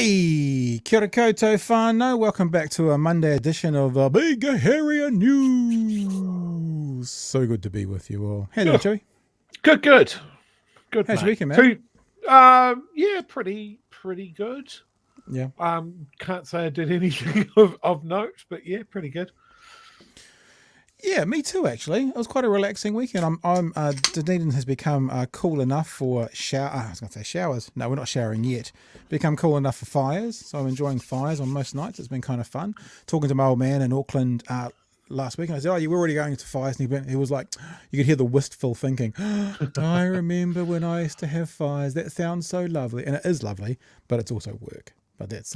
Hey, kia ora koutou whānau. Welcome back to a Monday edition of Big Hairy News. So good to be with you all. How you doing, Chewy? Good. How's mate. your weekend, man? Yeah, pretty good. Yeah. Can't say I did anything of note, but yeah, pretty good. Yeah, me too, actually. It was quite a relaxing weekend. Dunedin has become cool enough for I was going to say showers. No, we're not showering yet. Become cool enough for fires. So I'm enjoying fires on most nights. It's been kind of fun. Talking to my old man in Auckland last week, and I said, "Oh, you were already going to fires?" And he was like, you could hear the wistful thinking. I remember when I used to have fires. That sounds so lovely, and it is lovely, but it's also work. But that's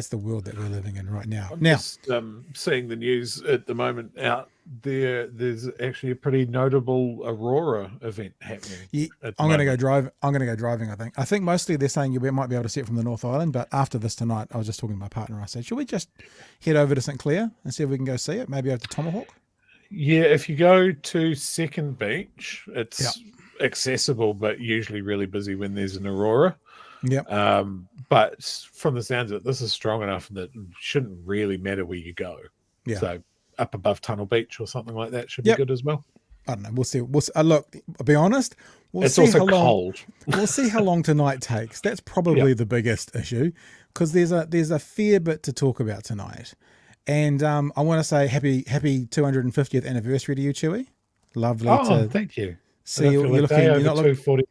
the world that we're living in right now. I'm just seeing the news at the moment out there. There's actually a pretty notable Aurora event happening. Yeah, I'm going to go drive. I'm going to go driving. I think mostly they're saying you might be able to see it from the North Island. But after this tonight, I was just talking to my partner. I said, should we just head over to St Clair and see if we can go see it? Maybe over to Tomahawk. Yeah, if you go to Second Beach, it's accessible, but usually really busy when there's an Aurora. Yeah. But from the sounds of it, this is strong enough that it shouldn't really matter where you go. Yeah. So up above Tunnel Beach or something like that should be good as well. I don't know. We'll see. Look, I'll be honest. It's also cold. We'll see how long tonight takes. That's probably the biggest issue, because there's a fair bit to talk about tonight. And I want to say happy 250th anniversary to you, Chewy. Lovely. Oh, thank you. See you. You're not 240.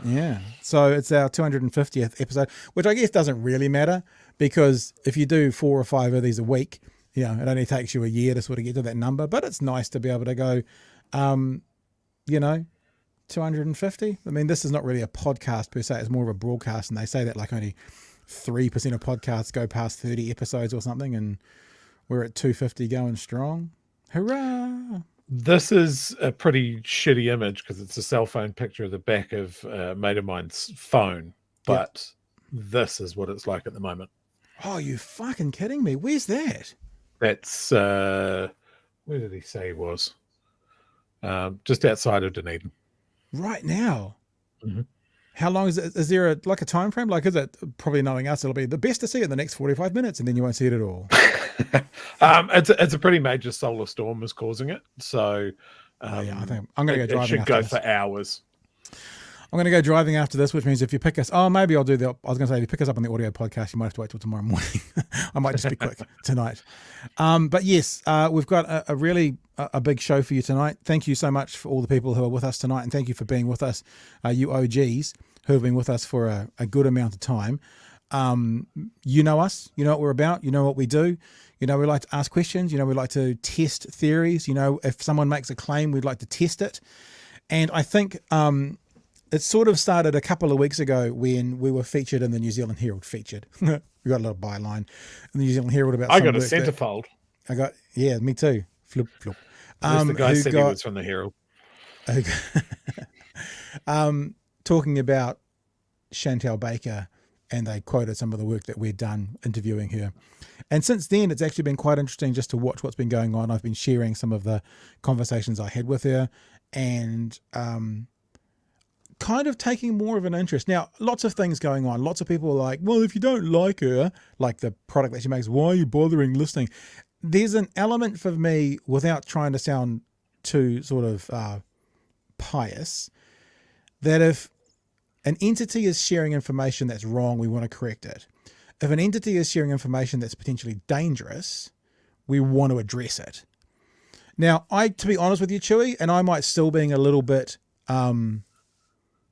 Yeah. So it's our 250th episode, which I guess doesn't really matter, because if you do 4 or 5 of these a week, it only takes you a year to sort of get to that number. But it's nice to be able to go, 250. I mean, this is not really a podcast per se. It's more of a broadcast. And they say that like only 3% of podcasts go past 30 episodes or something. And we're at 250 going strong. Hurrah. This is a pretty shitty image because it's a cell phone picture of the back of a mate of mine's phone. But this is what it's like at the moment. Oh, you fucking kidding me? Where's that? That's, where did he say he was? Just outside of Dunedin. Right now? Mm-hmm. How long is it? Is there a time frame? Like, is it, probably knowing us, it'll be the best to see it in the next 45 minutes and then you won't see it at all? It's a pretty major solar storm is causing it. So I think I'm going to go driving. It should go for hours. I'm going to go driving after this, which means if you pick us, maybe I'll do I was going to say, if you pick us up on the audio podcast, you might have to wait till tomorrow morning. I might just be quick tonight. But yes, we've got a really big show for you tonight. Thank you so much for all the people who are with us tonight. And thank you for being with us, you OGs who have been with us for a good amount of time. You know us, you know what we're about, you know what we do. We like to ask questions, we like to test theories. If someone makes a claim, we'd like to test it. And I think it sort of started a couple of weeks ago when we were featured in the New Zealand Herald. We got a little byline in the New Zealand Herald about. I got a centerfold. Me too. Flip. The guy said he was from the Herald. Talking about Chantelle Baker, and they quoted some of the work that we'd done interviewing her. And since then, it's actually been quite interesting just to watch what's been going on. I've been sharing some of the conversations I had with her, and kind of taking more of an interest. Now, lots of things going on. Lots of people are like, well, if you don't like her, like the product that she makes, why are you bothering listening? There's an element for me, without trying to sound too sort of pious, that if an entity is sharing information that's wrong, we want to correct it. If an entity is sharing information that's potentially dangerous, we want to address it. Now, to be honest with you, Chewy, and I might still being a little bit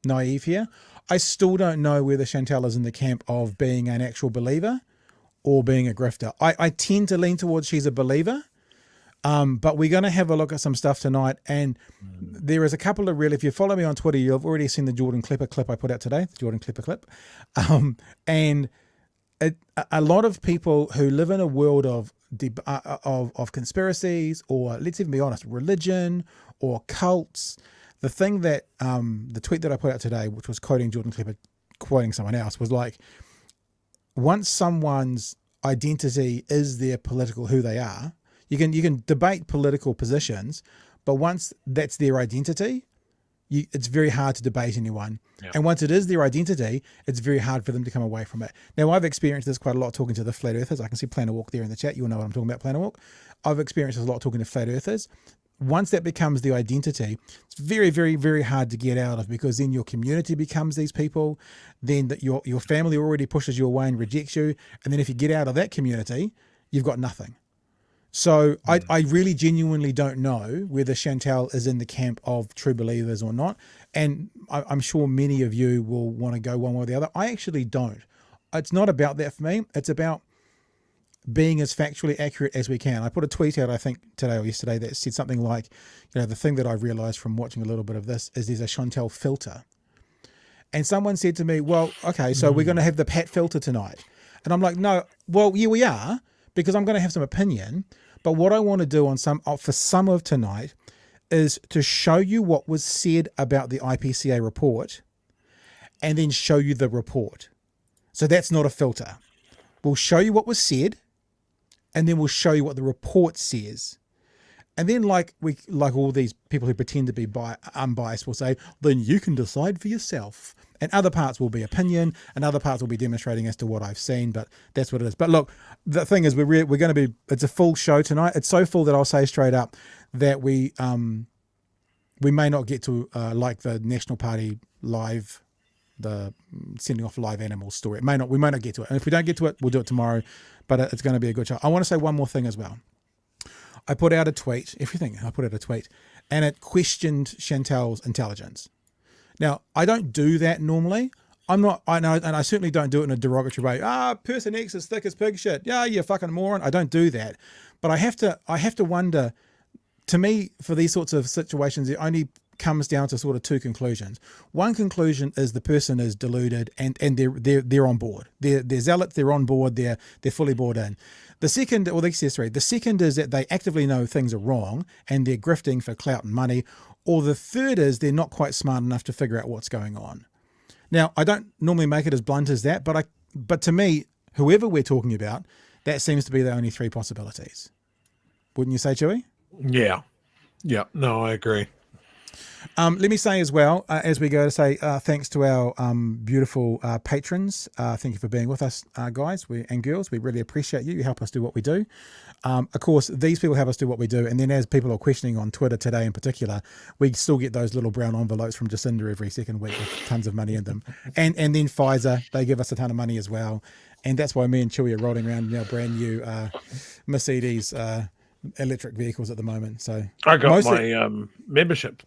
naive here, I still don't know whether Chantelle is in the camp of being an actual believer or being a grifter. I tend to lean towards she's a believer, but we're going to have a look at some stuff tonight. And there is a couple of if you follow me on Twitter, you've already seen the Jordan Klepper clip I put out today, the Jordan Klepper clip. And a lot of people who live in a world of conspiracies, or let's even be honest, religion or cults. The thing that, the tweet that I put out today, which was quoting Jordan Klepper, quoting someone else, was like, once someone's identity is their political who they are, you can debate political positions, but once that's their identity, it's very hard to debate anyone. Yeah. And once it is their identity, it's very hard for them to come away from it. Now, I've experienced this quite a lot talking to the flat earthers. I can see Planet Walk there in the chat. You'll know what I'm talking about, Planet Walk. I've experienced this a lot talking to flat earthers. Once that becomes the identity, it's very, very, very hard to get out of, because then your community becomes these people, then that your family already pushes you away and rejects you. And then if you get out of that community, you've got nothing. So I really genuinely don't know whether Chantelle is in the camp of true believers or not. And I'm sure many of you will want to go one way or the other. I actually don't. It's not about that for me. It's about being as factually accurate as we can. I put a tweet out, I think today or yesterday, that said something like, the thing that I've realized from watching a little bit of this is there's a Chantelle filter. And someone said to me, well, okay, so we're going to have the Pat filter tonight. And I'm like, no, well, yeah, we are, because I'm going to have some opinion. But what I want to do for some of tonight is to show you what was said about the IPCA report and then show you the report. So that's not a filter. We'll show you what was said, and then we'll show you what the report says. And then like all these people who pretend to be unbiased will say, then you can decide for yourself. And other parts will be opinion, and other parts will be demonstrating as to what I've seen, but that's what it is. But look, the thing is, we're going to be, it's a full show tonight. It's so full that I'll say straight up that we may not get to like the National Party live, the sending off live animals story. We may not get to it. And if we don't get to it, we'll do it tomorrow, but it's going to be a good show. I want to say one more thing as well. I put out a tweet, and it questioned Chantelle's intelligence. Now, I don't do that normally. I know, and I certainly don't do it in a derogatory way. Person X is thick as pig shit. Yeah, you fucking moron. I don't do that. But I have to wonder, to me, for these sorts of situations, it only comes down to sort of two conclusions. One conclusion is the person is deluded and they're on board. They're zealots, they're on board, they're fully bought in. The second, or the second is that they actively know things are wrong and they're grifting for clout and money. Or the third is they're not quite smart enough to figure out what's going on. Now, I don't normally make it as blunt as that, but to me, whoever we're talking about, that seems to be the only three possibilities. Wouldn't you say, Chewy? Yeah. No, I agree. Let me say as well, as we go, to say thanks to our beautiful patrons. Thank you for being with us, guys and girls. We really appreciate you. You help us do what we do. Of course, these people help us do what we do. And then as people are questioning on Twitter today in particular, we still get those little brown envelopes from Jacinda every second week with tons of money in them. And then Pfizer, they give us a ton of money as well. And that's why me and Chewy are rolling around in our brand new Mercedes electric vehicles at the moment. So I got my membership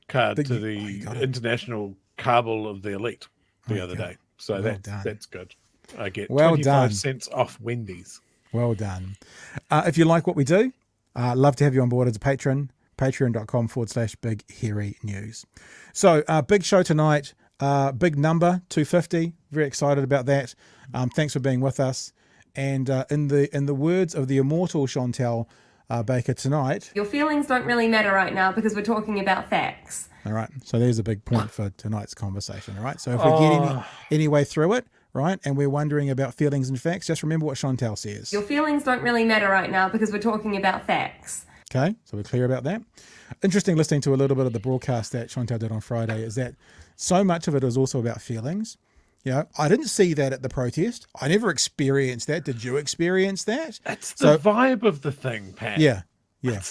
card to the International Cabal of the Elite the other day. So that's good. I get 25 cents off Wendy's. Well done. If you like what we do, love to have you on board as a patron, patreon.com/Big Hairy News. So big show tonight, big number, 250. Very excited about that. Thanks for being with us. And in the words of the immortal Chantelle Baker tonight, your feelings don't really matter right now because we're talking about facts. All right. So there's a big point for tonight's conversation. All right. So if we get any way through it, right, and we're wondering about feelings and facts, just remember what Chantelle says. Your feelings don't really matter right now because we're talking about facts. Okay. So we're clear about that. Interesting listening to a little bit of the broadcast that Chantelle did on Friday is that so much of it is also about feelings. I didn't see that at the protest. I never experienced that. Did you experience that? That's the vibe of the thing, Pat. Yeah. Yeah.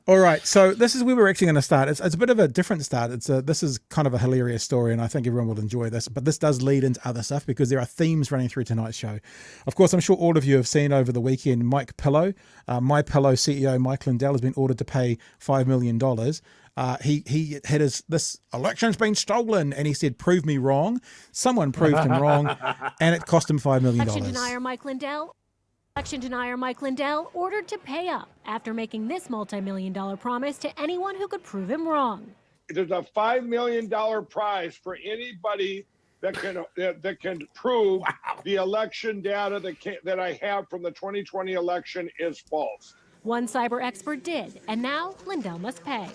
All right. So this is where we're actually going to start. It's a bit of a different start. This is kind of a hilarious story, and I think everyone will enjoy this. But this does lead into other stuff because there are themes running through tonight's show. Of course, I'm sure all of you have seen over the weekend Mike Pillow, My Pillow CEO Mike Lindell has been ordered to pay $5 million. He had this election's been stolen, and he said, "Prove me wrong." Someone proved him wrong, and it cost him $5 million. Election denier Mike Lindell ordered to pay up after making this multi-million-dollar promise to anyone who could prove him wrong. There's a $5 million prize for anybody that can prove the election data that I have from the 2020 election is false. One cyber expert did, and now Lindell must pay.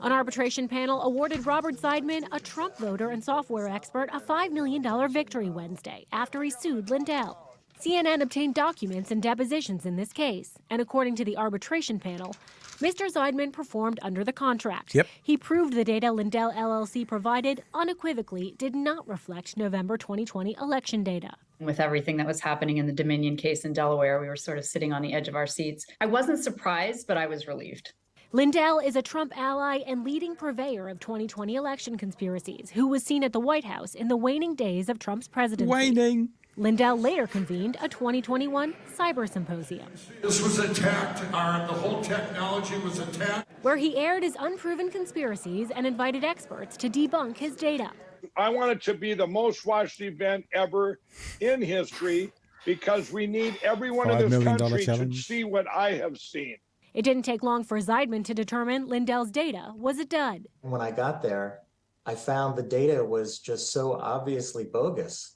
An arbitration panel awarded Robert Zeidman, a Trump voter and software expert, a $5 million victory Wednesday after he sued Lindell. CNN obtained documents and depositions in this case, and according to the arbitration panel, Mr. Zeidman performed under the contract. Yep. He proved the data Lindell LLC provided unequivocally did not reflect November 2020 election data. With everything that was happening in the Dominion case in Delaware, we were sort of sitting on the edge of our seats. I wasn't surprised, but I was relieved. Lindell is a Trump ally and leading purveyor of 2020 election conspiracies, who was seen at the White House in the waning days of Trump's presidency. Waning. Lindell later convened a 2021 cyber symposium. This was attacked, the whole technology was attacked. Where he aired his unproven conspiracies and invited experts to debunk his data. I want it to be the most watched event ever in history because we need everyone in this country to see what I have seen. It didn't take long for Zeidman to determine Lindell's data was a dud. When I got there, I found the data was just so obviously bogus.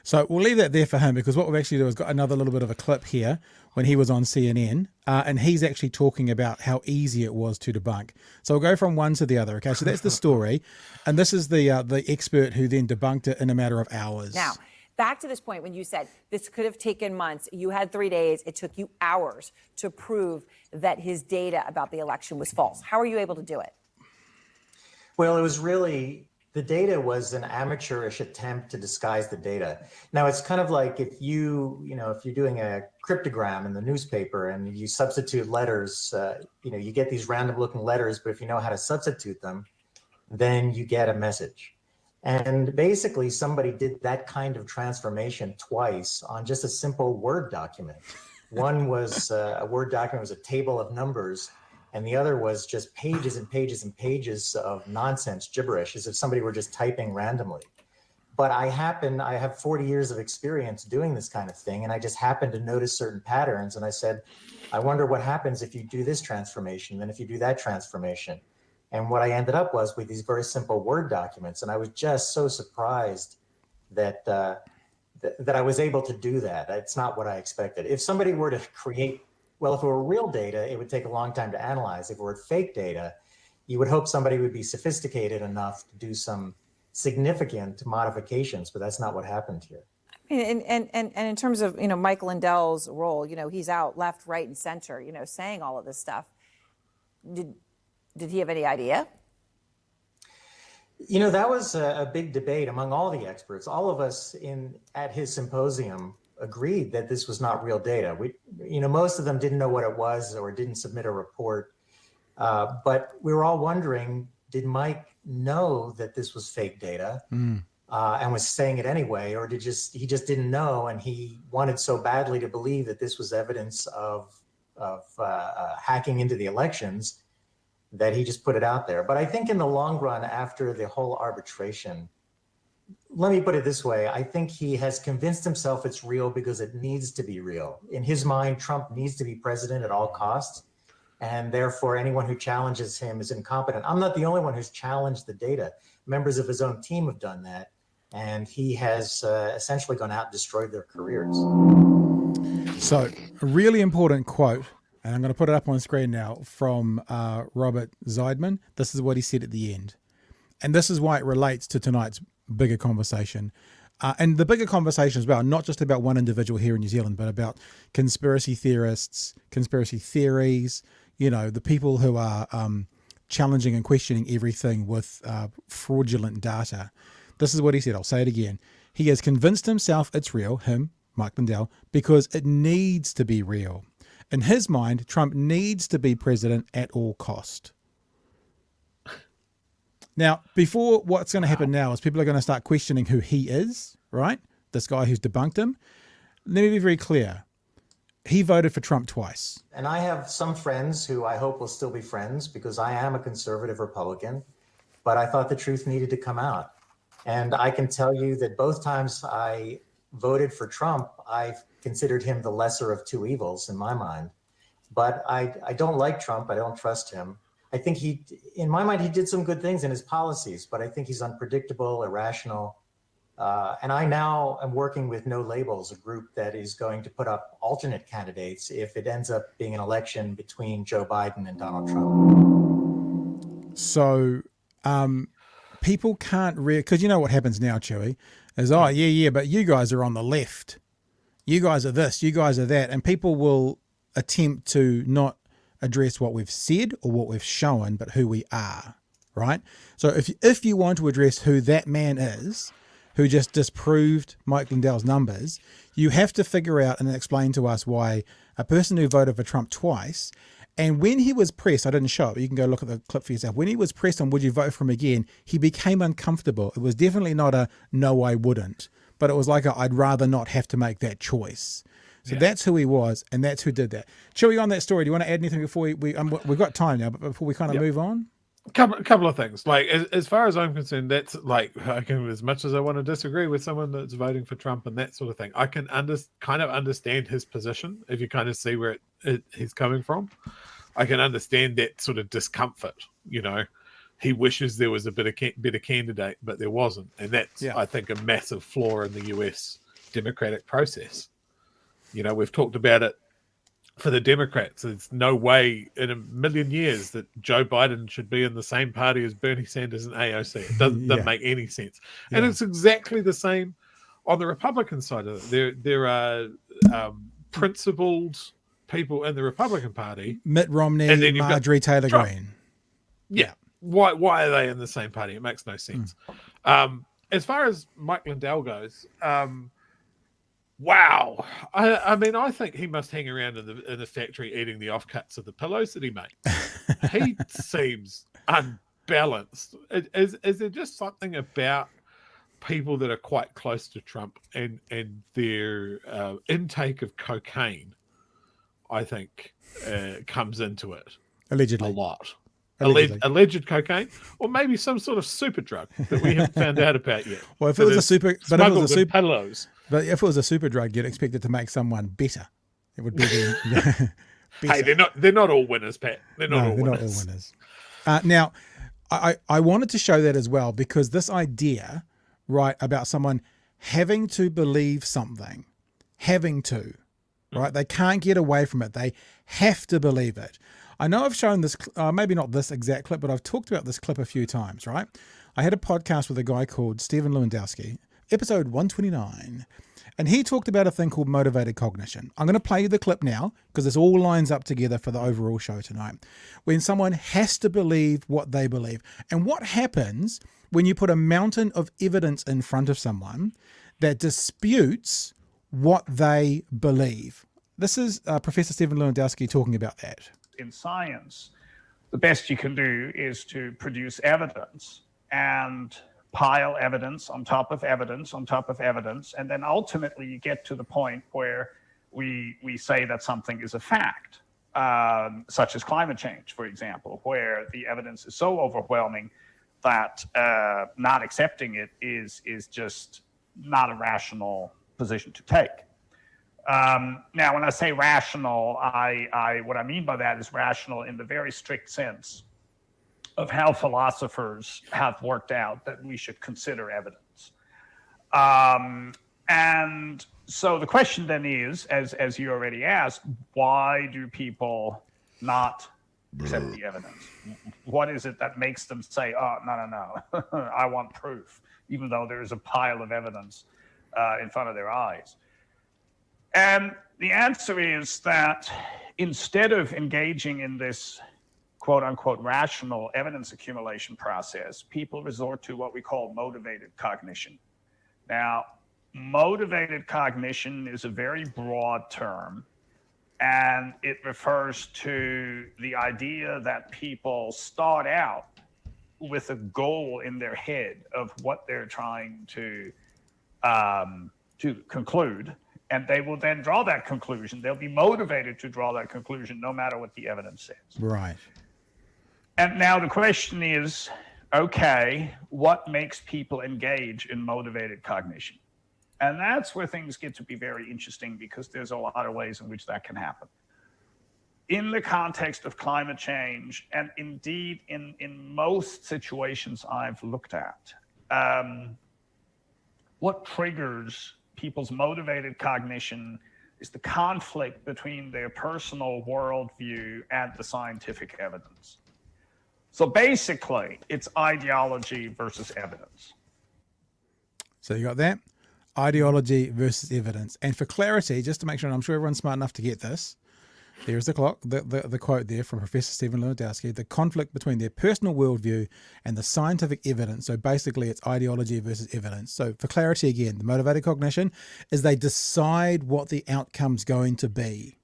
So we'll leave that there for him, because what we've actually done is got another little bit of a clip here when he was on CNN, and he's actually talking about how easy it was to debunk. So we'll go from one to the other. Okay, so that's the story, and this is the expert who then debunked it in a matter of hours. Now, back to this point when you said this could have taken months, you had 3 days, it took you hours to prove that his data about the election was false. How are you able to do it? Well, it was really, the data was an amateurish attempt to disguise the data. Now, it's kind of like if you're doing a cryptogram in the newspaper and you substitute letters, you get these random looking letters, but if you know how to substitute them, then you get a message. And basically somebody did that kind of transformation twice on just a simple Word document. One was a Word document, was a table of numbers, and the other was just pages and pages and pages of nonsense, gibberish, as if somebody were just typing randomly. But I have 40 years of experience doing this kind of thing, and I just happened to notice certain patterns, and I said, I wonder what happens if you do this transformation, then if you do that transformation. And what I ended up was with these very simple Word documents, and I was just so surprised that that I was able to do that. It's not what I expected. If somebody were to create, well, if it were real data, it would take a long time to analyze. If it were fake data, you would hope somebody would be sophisticated enough to do some significant modifications, but that's not what happened here. And in terms of, Mike Lindell's role, he's out left, right, and center, saying all of this stuff. Did he have any idea? That was a big debate among all the experts. All of us at his symposium agreed that this was not real data. Most of them didn't know what it was or didn't submit a report. But we were all wondering, did Mike know that this was fake data and was saying it anyway, or he just didn't know and he wanted so badly to believe that this was evidence of hacking into the elections that he just put it out there. But I think in the long run, after the whole arbitration, let me put it this way, I think he has convinced himself it's real because it needs to be real. In his mind, Trump needs to be president at all costs, and therefore anyone who challenges him is incompetent. I'm not the only one who's challenged the data. Members of his own team have done that, and he has essentially gone out and destroyed their careers. So, a really important quote, and I'm going to put it up on screen now, from Robert Zeidman. This is what he said at the end. And this is why it relates to tonight's bigger conversation. And the bigger conversation is about not just about one individual here in New Zealand, but about conspiracy theorists, conspiracy theories, the people who are challenging and questioning everything with fraudulent data. This is what he said. I'll say it again. He has convinced himself it's real, him, Mike Lindell, because it needs to be real. In his mind, Trump needs to be president at all cost. Now, before what's going to happen now is people are going to start questioning who he is, right? This guy who's debunked him. Let me be very clear. He voted for Trump twice. And I have some friends who I hope will still be friends because I am a conservative Republican, but I thought the truth needed to come out. And I can tell you that both times I voted for Trump, I considered him the lesser of two evils in my mind. But I don't like Trump. I don't trust him. I think in my mind, he did some good things in his policies, but I think he's unpredictable, irrational. And I now am working with No Labels, a group that is going to put up alternate candidates if it ends up being an election between Joe Biden and Donald Trump. So people can't because you know what happens now, Chewy, is, but you guys are on the left. you guys are this, you guys are that, and people will attempt to not address what we've said or what we've shown, but who we are, right? So if you want to address who that man is, who just disproved Mike Lindell's numbers, you have to figure out and explain to us why a person who voted for Trump twice, and when he was pressed, I didn't show it, but you can go look at the clip for yourself. When he was pressed on would you vote for him again, he became uncomfortable. It was definitely not a no, I wouldn't, but it was like I'd rather not have to make that choice. So that's who he was, and that's who did that. Chewy, on that story, do you want to add anything before we've got time now, but before we kind of move on? Couple of things. Like, as far as I'm concerned, that's like, I can, as much as I want to disagree with someone that's voting for Trump and that sort of thing, I can kind of understand his position. If you kind of see where he's coming from, I can understand that sort of discomfort. You know, he wishes there was a better candidate, but there wasn't, and that's I think a massive flaw in the US democratic process. You know, we've talked about it. For the Democrats, there's no way in a million years that Joe Biden should be in the same party as Bernie Sanders and AOC. It doesn't make any sense. And it's exactly the same on the Republican side of it. There are principled people in the Republican Party. Mitt Romney, and Marjorie Taylor Greene. Yeah. Why are they in the same party? It makes no sense. As far as Mike Lindell goes, wow. I mean, I think he must hang around in the factory eating the offcuts of the pillows that he made. He seems unbalanced. Is there just something about people that are quite close to Trump and their intake of cocaine, I think, comes into it. Allegedly. A lot. Alleged cocaine, or maybe some sort of super drug that we haven't found out about yet. Well, if it was a super, pillows. But if it was a super drug, you'd expect it to make someone better. It would be the Hey, they're not all winners, Pat. They're not all winners. Now, I wanted to show that as well, because this idea, right, about someone having to believe something, right? They can't get away from it. They have to believe it. I know I've shown this, maybe not this exact clip, but I've talked about this clip a few times, right? I had a podcast with a guy called Stephen Lewandowski, episode 129, and he talked about a thing called motivated cognition. I'm going to play you the clip now because this all lines up together for the overall show tonight. When someone has to believe what they believe, and what happens when you put a mountain of evidence in front of someone that disputes what they believe. This is Professor Stephen Lewandowski talking about that. In science, the best you can do is to produce evidence and pile evidence on top of evidence on top of evidence, and then ultimately you get to the point where we say that something is a fact, such as climate change, for example, where the evidence is so overwhelming that not accepting it is just not a rational position to take. Now, when I say rational, what I mean by that is rational in the very strict sense of how philosophers have worked out that we should consider evidence. And so the question then is, as you already asked, why do people not accept the evidence? What is it that makes them say, oh, no, I want proof, even though there is a pile of evidence in front of their eyes? And the answer is that instead of engaging in this quote unquote rational evidence accumulation process, people resort to what we call motivated cognition. Now, motivated cognition is a very broad term, and it refers to the idea that people start out with a goal in their head of what they're trying to conclude, and they will then draw that conclusion. They'll be motivated to draw that conclusion no matter what the evidence says. Right. And now the question is, okay, what makes people engage in motivated cognition? And that's where things get to be very interesting, because there's a lot of ways in which that can happen. In the context of climate change, and indeed in most situations I've looked at, what triggers people's motivated cognition is the conflict between their personal worldview and the scientific evidence. So basically, it's ideology versus evidence. So you got that? ideology versus evidence. And for clarity, just to make sure, and I'm sure everyone's smart enough to get this, there's the quote there from Professor Stephen Lewandowski: the conflict between their personal worldview and the scientific evidence. So basically it's ideology versus evidence. So for clarity again, the motivated cognition is they decide what the outcome's going to be.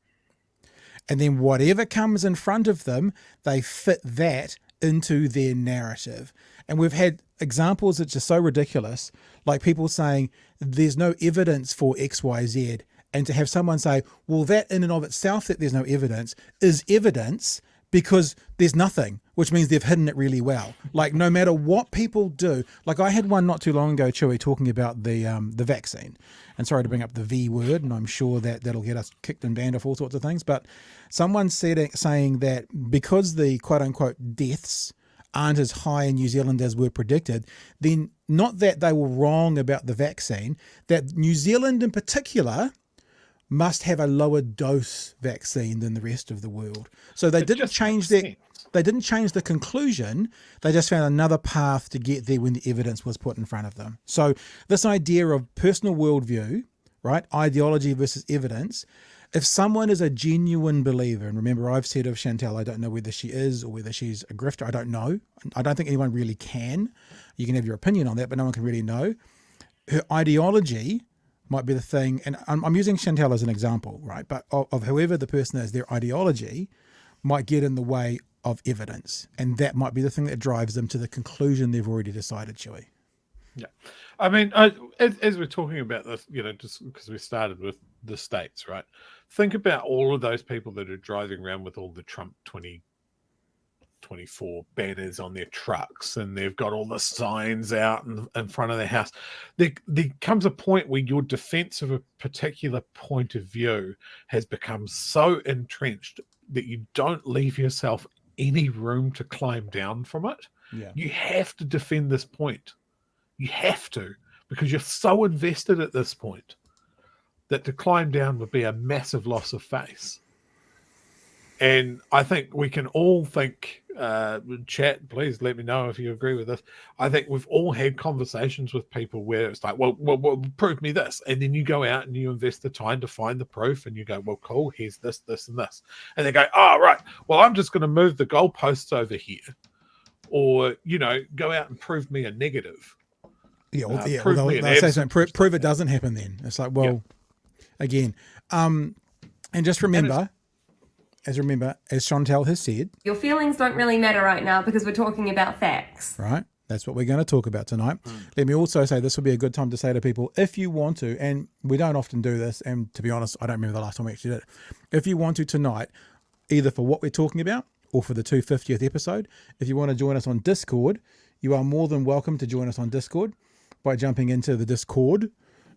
And then whatever comes in front of them, they fit that into their narrative. And we've had examples that are so ridiculous, like people saying there's no evidence for X, Y, Z. And to have someone say, well, that in and of itself that there's no evidence is evidence because there's nothing, which means they've hidden it really well. Like no matter what people do, like I had one not too long ago, Chewy, talking about the vaccine. And sorry to bring up the V word, and I'm sure that'll get us kicked and banned off all sorts of things. But someone saying that because the quote unquote deaths aren't as high in New Zealand as were predicted, then not that they were wrong about the vaccine, that New Zealand in particular must have a lower dose vaccine than the rest of the world. So they didn't change the conclusion. They just found another path to get there when the evidence was put in front of them. So this idea of personal worldview, right? Ideology versus evidence. If someone is a genuine believer, and remember I've said of Chantelle, I don't know whether she is or whether she's a grifter. I don't know. I don't think anyone really can. You can have your opinion on that, but no one can really know. Her ideology might be the thing, and I'm using Chantelle as an example, right? But of whoever the person is, their ideology might get in the way of evidence, and that might be the thing that drives them to the conclusion they've already decided, Chewy. Yeah. I mean, as we're talking about this, just because we started with the states, right? Think about all of those people that are driving around with all the Trump 2024 banners on their trucks, and they've got all the signs out in front of their house. There comes a point where your defense of a particular point of view has become so entrenched that you don't leave yourself any room to climb down from it. Yeah. You have to defend this point. You have to, because you're so invested at this point that to climb down would be a massive loss of face. And I think we can all think, chat, please let me know if you agree with this. I think we've all had conversations with people where it's like, well, prove me this. And then you go out and you invest the time to find the proof, and you go, well, cool, here's this, this, and this. And they go, oh, right, well, I'm just going to move the goalposts over here. Or, go out and prove me a negative. Yeah, prove it doesn't happen then. It's like, well, again, and just remember, as Chantelle has said, Your feelings don't really matter right now because we're talking about facts. Right? That's what we're going to talk about tonight. Let me also say this would be a good time to say to people, if you want to, and we don't often do this, and to be honest, I don't remember the last time we actually did it. If you want to tonight, either for what we're talking about or for the 250th episode, if you want to join us on Discord, you are more than welcome to join us on Discord by jumping into the Discord.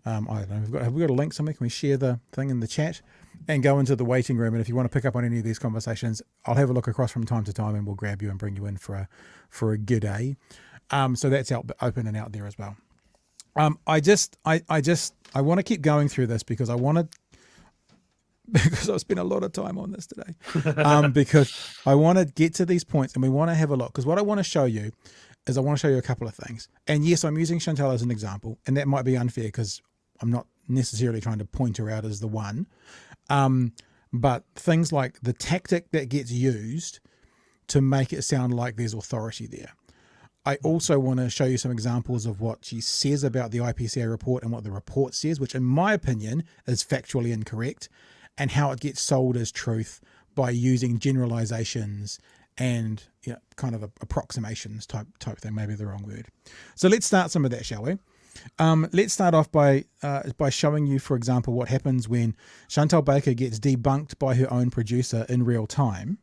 I don't know, have we got a link somewhere? Can we share the thing in the chat and go into the waiting room? And if you want to pick up on any of these conversations, I'll have a look across from time to time and we'll grab you and bring you in for a good day. So that's open and out there as well. I want to keep going through this because I've spent a lot of time on this today. Because I want to get to these points and we want to have a look. Because what I want to show you is I want to show you a couple of things. And yes, I'm using Chantelle as an example, and that might be unfair because I'm not necessarily trying to point her out as the one. But things like the tactic that gets used to make it sound like there's authority there. I also want to show you some examples of what she says about the IPCA report and what the report says, which in my opinion is factually incorrect, and how it gets sold as truth by using generalizations and kind of approximations type thing, maybe the wrong word. So let's start some of that, shall we? Let's start off by showing you, for example, what happens when Chantelle Baker gets debunked by her own producer in real time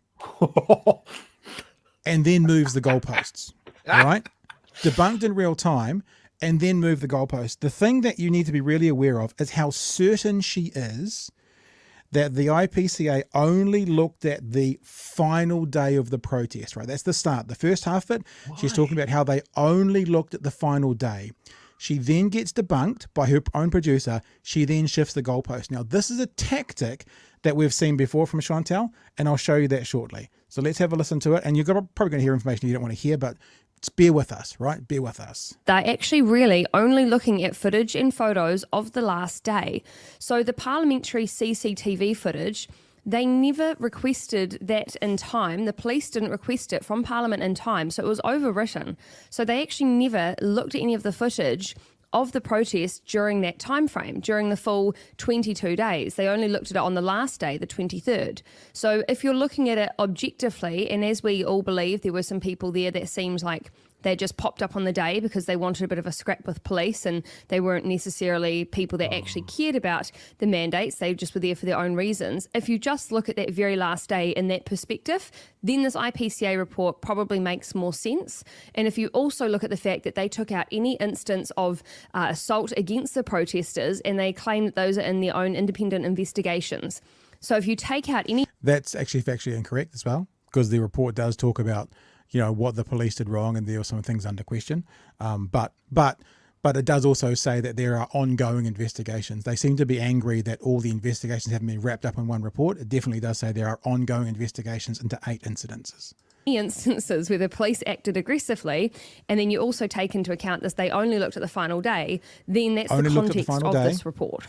and then moves the goalposts. All right? Debunked in real time and then move the goalposts. The thing that you need to be really aware of is how certain she is that the IPCA only looked at the final day of the protest, right? That's the start. The first half of it, she's talking about how they only looked at the final day. She then gets debunked by her own producer. She then shifts the goalpost. Now, this is a tactic that we've seen before from Chantelle, and I'll show you that shortly. So let's have a listen to it. And you're probably going to hear information you don't want to hear, but Just bear with us, right? Bear with us. They're actually really only looking at footage and photos of the last day. So the parliamentary CCTV footage, they never requested that in time. The police didn't request it from Parliament in time, so it was overwritten. So they actually never looked at any of the footage of the protest during that time frame, during the full 22 days. They only looked at it on the last day, the 23rd. So if you're looking at it objectively, and as we all believe, there were some people there that seems like they just popped up on the day because they wanted a bit of a scrap with police, and they weren't necessarily people that actually cared about the mandates. They just were there for their own reasons. If you just look at that very last day in that perspective, then this IPCA report probably makes more sense. And if you also look at the fact that they took out any instance of assault against the protesters, and they claim that those are in their own independent investigations. So if you take out any... That's actually factually incorrect as well, because the report does talk about what the police did wrong, and there were some things under question. But it does also say that there are ongoing investigations. They seem to be angry that all the investigations haven't been wrapped up in one report. It definitely does say there are ongoing investigations into 8 incidences. Instances where the police acted aggressively, and then you also take into account this, they only looked at the final day, then that's the context of this report.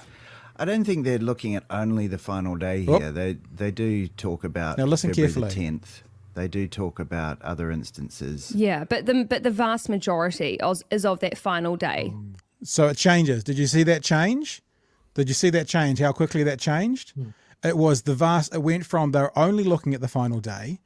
I don't think they're looking at only the final day here. They do talk about now listen February carefully. the 10th. They do talk about other instances. Yeah, but the vast majority is of that final day. So it changes. Did you see that change? Did you see that change? How quickly that changed? It was it went from they're only looking at the final day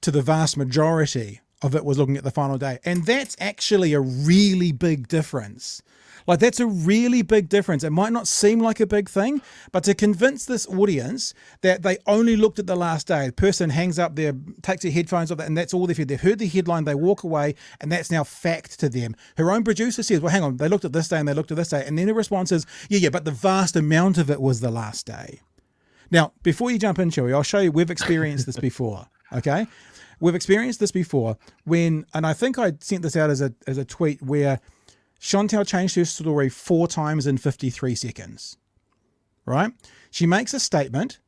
to the vast majority of it was looking at the final day. And that's actually a really big difference. Like, that's a really big difference. It might not seem like a big thing, but to convince this audience that they only looked at the last day, the person hangs up takes their headphones off, and that's all they've heard. They've heard the headline, they walk away, and that's now fact to them. Her own producer says, well, hang on, they looked at this day and they looked at this day. And then the response is, yeah, but the vast amount of it was the last day. Now, before you jump in, Chewy, I'll show you, we've experienced this before, okay? We've experienced this before and I think I sent this out as a tweet where Chantelle changed her story 4 times in 53 seconds, right? She makes a statement.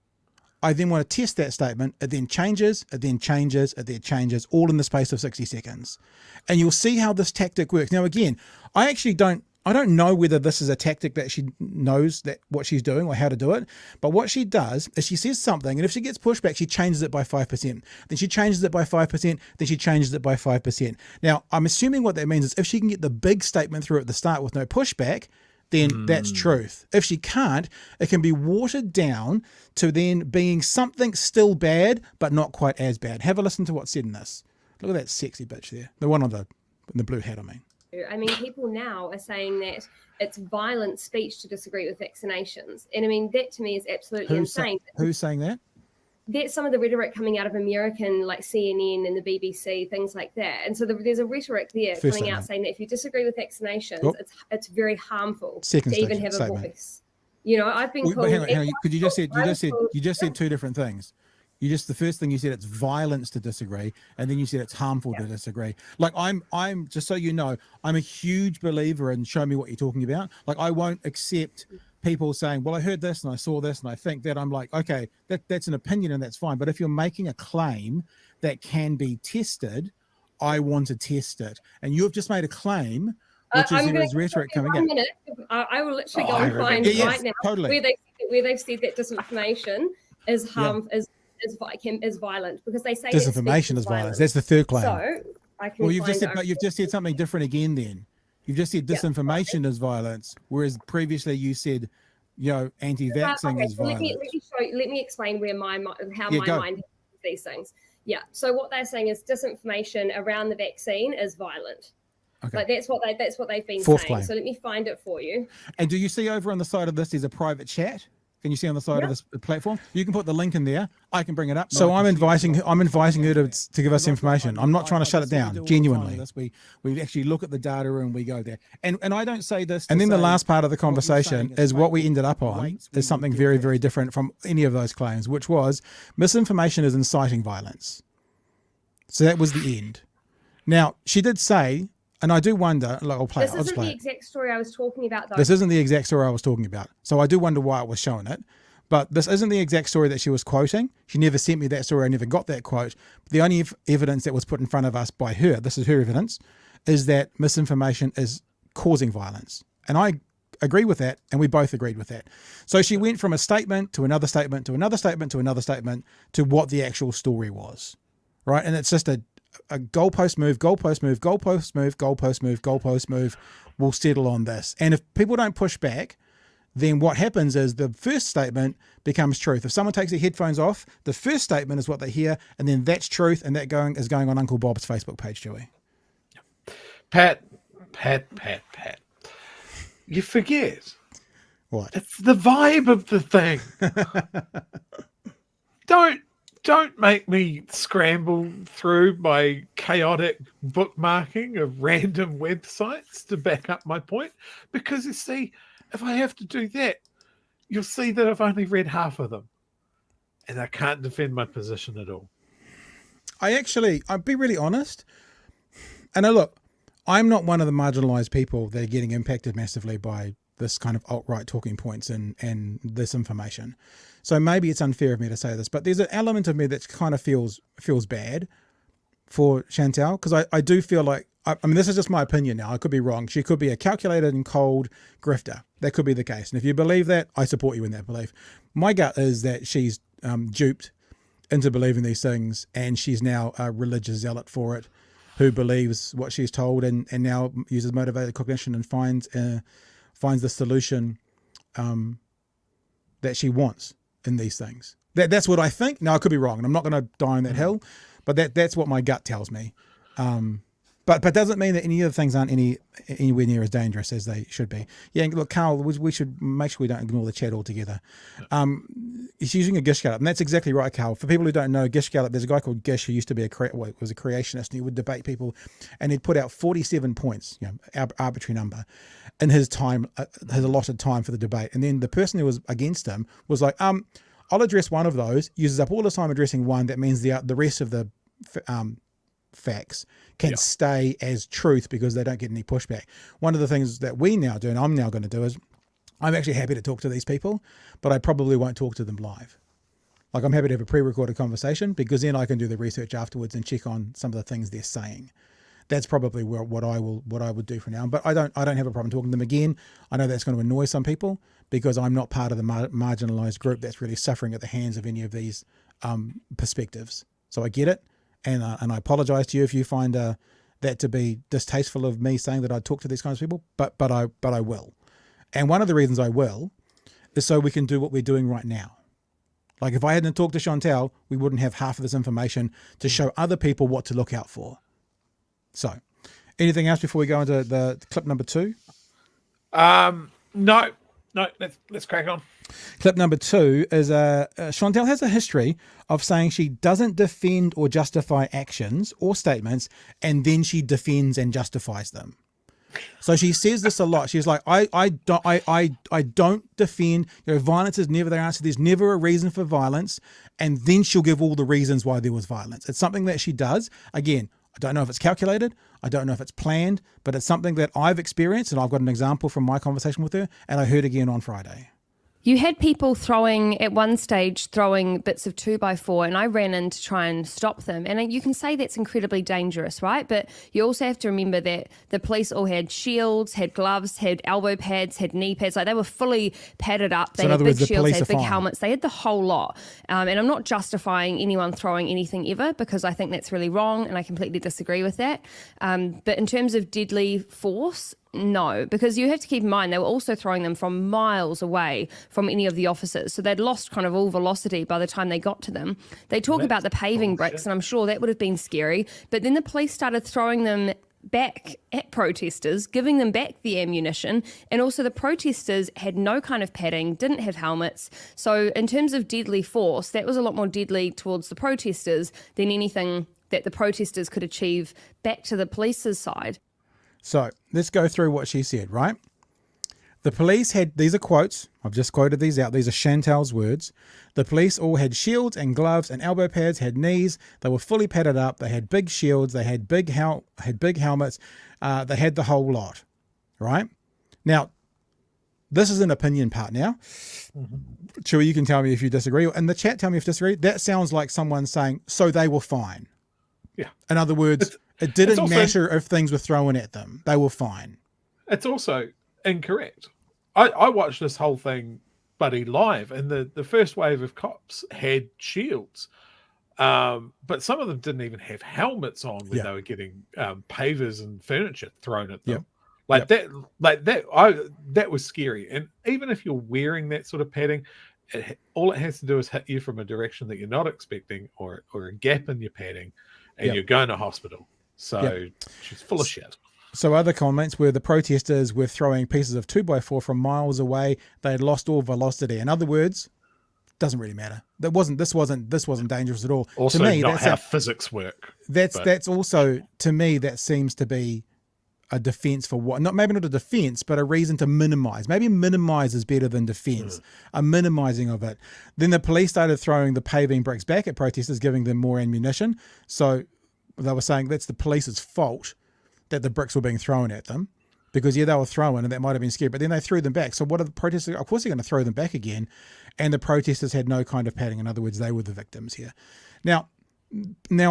I then want to test that statement. It then changes, it then changes, it then changes, all in the space of 60 seconds. And you'll see how this tactic works. Now, again, I don't know whether this is a tactic that she knows that what she's doing or how to do it. But what she does is she says something, and if she gets pushback, she changes it by 5%. Then she changes it by 5%. Then she changes it by 5%. Now, I'm assuming what that means is if she can get the big statement through at the start with no pushback, then that's truth. If she can't, it can be watered down to then being something still bad, but not quite as bad. Have a listen to what's said in this. Look at that sexy bitch there. The one on the blue hat, I mean. I mean, people now are saying that it's violent speech to disagree with vaccinations. And I mean, that to me is absolutely insane. Who's saying that? That's some of the rhetoric coming out of American, like CNN and the BBC, things like that. And so there's a rhetoric there coming out saying that if you disagree with vaccinations, it's very harmful to even have a voice. You know, I've been called... Hang on. Because you just said 2 different things. The first thing you said, it's violence to disagree, and then you said it's harmful to disagree. Like, I'm just so you know, I'm a huge believer in show me what you're talking about. Like, I won't accept people saying, well, I heard this and I saw this and I think that. I'm like, okay, that's an opinion and that's fine. But if you're making a claim that can be tested, I want to test it. And you've just made a claim, which is rhetoric coming in. I will literally go and find right now where they've said that disinformation is is violent, because they say disinformation is violence. That's the third claim. So I can. Well, you've just said something different again. Then you've just said disinformation is violence, whereas previously you said, anti-vaxxing is violence. Let me explain how my mind sees these things. Yeah. So what they're saying is disinformation around the vaccine is violent. Okay. Like that's what they've been saying. Claim. So let me find it for you. And do you see over on the side of this there's a private chat? Can you see on the side of this platform? You can put the link in there. I can bring it up. So I'm inviting her to give us information. I'm not trying to shut it down. Genuinely, we actually look at the data and we go there. And I don't say this. And then the last part of the conversation is what we ended up on is something very, very different from any of those claims, which was misinformation is inciting violence. So that was the end. Now she did say. And I do wonder, This isn't the exact story I was talking about, though. This isn't the exact story I was talking about. So I do wonder why it was showing it. But this isn't the exact story that she was quoting. She never sent me that story. I never got that quote. The only evidence that was put in front of us by her, this is her evidence, is that misinformation is causing violence. And I agree with that, and we both agreed with that. So she went from a statement to another statement to another statement to another statement to what the actual story was, right? And it's just a goalpost move, goalpost move, goalpost move, goalpost move, goalpost move. We'll settle on this. And if people don't push back, then what happens is the first statement becomes truth. If someone takes their headphones off, the first statement is what they hear, and then that's truth, and that is going on Uncle Bob's Facebook page, Joey. Pat. You forget. What? It's the vibe of the thing. Don't make me scramble through my chaotic bookmarking of random websites to back up my point, because you see, if I have to do that, you'll see that I've only read half of them, and I can't defend my position at all. I'd be really honest. And look, I'm not one of the marginalized people that are getting impacted massively by this kind of alt-right talking points and this information. So maybe it's unfair of me to say this, but there's an element of me that kind of feels bad for Chantelle, because I do feel like, I mean, this is just my opinion now. I could be wrong. She could be a calculated and cold grifter. That could be the case. And if you believe that, I support you in that belief. My gut is that she's duped into believing these things, and she's now a religious zealot for it, who believes what she's told and now uses motivated cognition and finds the solution that she wants in these things. That's what I think. Now, I could be wrong, and I'm not going to die on that hill, but that's what my gut tells me. But doesn't mean that any of the things aren't anywhere near as dangerous as they should be. Yeah, look, Carl, we should make sure we don't ignore the chat altogether. He's using a Gish Gallop, and that's exactly right, Carl. For people who don't know, Gish Gallop, there's a guy called Gish who used to be was a creationist, and he would debate people, and he'd put out 47 points, arbitrary number, in his allotted time for the debate. And then the person who was against him was like, I'll address one of those, uses up all his time addressing one. That means the rest of the facts can stay as truth because they don't get any pushback. One of the things that we now do, and I'm now going to do, is I'm actually happy to talk to these people, but I probably won't talk to them live. Like, I'm happy to have a pre-recorded conversation, because then I can do the research afterwards and check on some of the things they're saying. That's probably what I would do for now. But I don't have a problem talking to them again. I know that's going to annoy some people, because I'm not part of the marginalized group that's really suffering at the hands of any of these perspectives. So I get it. And I apologize to you if you find that to be distasteful of me saying that I talk to these kinds of people, but I will. And one of the reasons I will is so we can do what we're doing right now. Like, if I hadn't talked to Chantelle, we wouldn't have half of this information to show other people what to look out for. So, anything else before we go into the clip number 2? No, let's crack on. Clip number 2 is Chantelle has a history of saying she doesn't defend or justify actions or statements, and then she defends and justifies them. So she says this a lot. She's like, I don't defend, violence is never the answer. There's never a reason for violence. And then she'll give all the reasons why there was violence. It's something that she does. Again, I don't know if it's calculated. I don't know if it's planned, but it's something that I've experienced, and I've got an example from my conversation with her, and I heard again on Friday. You had people at one stage throwing bits of 2x4, and I ran in to try and stop them. And you can say that's incredibly dangerous, right? But you also have to remember that the police all had shields, had gloves, had elbow pads, had knee pads. Like, they were fully padded up. They had big shields, they had big helmets. They had the whole lot. And I'm not justifying anyone throwing anything ever, because I think that's really wrong, and I completely disagree with that. But in terms of deadly force, no, because you have to keep in mind they were also throwing them from miles away from any of the officers. So they'd lost kind of all velocity by the time they got to them. They talk about the paving bricks, and I'm sure that would have been scary. But then the police started throwing them back at protesters, giving them back the ammunition. And also the protesters had no kind of padding, didn't have helmets. So in terms of deadly force, that was a lot more deadly towards the protesters than anything that the protesters could achieve back to the police's side. So let's go through what she said, right? The police had, these are quotes, I've just quoted these out, these are Chantelle's words. The police all had shields and gloves and elbow pads, had knees, they were fully padded up, they had big shields, they had big helmets, they had the whole lot, right? Now, this is an opinion part now. Chewy, you can tell me if you disagree. In the chat, tell me if you disagree. That sounds like someone saying, so they were fine. Yeah. In other words, it didn't matter if things were thrown at them. They were fine. It's also incorrect. I watched this whole thing, buddy, live, and the first wave of cops had shields. But some of them didn't even have helmets on when they were getting pavers and furniture thrown at them. That was scary. And even if you're wearing that sort of padding, all it has to do is hit you from a direction that you're not expecting, or a gap in your padding, and you're going to hospital. So she's full of shit. So other comments were the protesters were throwing pieces of 2x4 from miles away. They had lost all velocity. In other words, doesn't really matter. This wasn't dangerous at all. Also, to me, not that's how physics work. That's also, to me, that seems to be a defense for what? Maybe not a defense, but a reason to minimize. Maybe minimize is better than defense. A minimizing of it. Then the police started throwing the paving bricks back at protesters, giving them more ammunition. So they were saying that's the police's fault that the bricks were being thrown at them, because they were throwing, and that might have been scary, but then they threw them back. So what are the protesters? Of course they're going to throw them back again. And the protesters had no kind of padding. In other words, they were the victims here. Now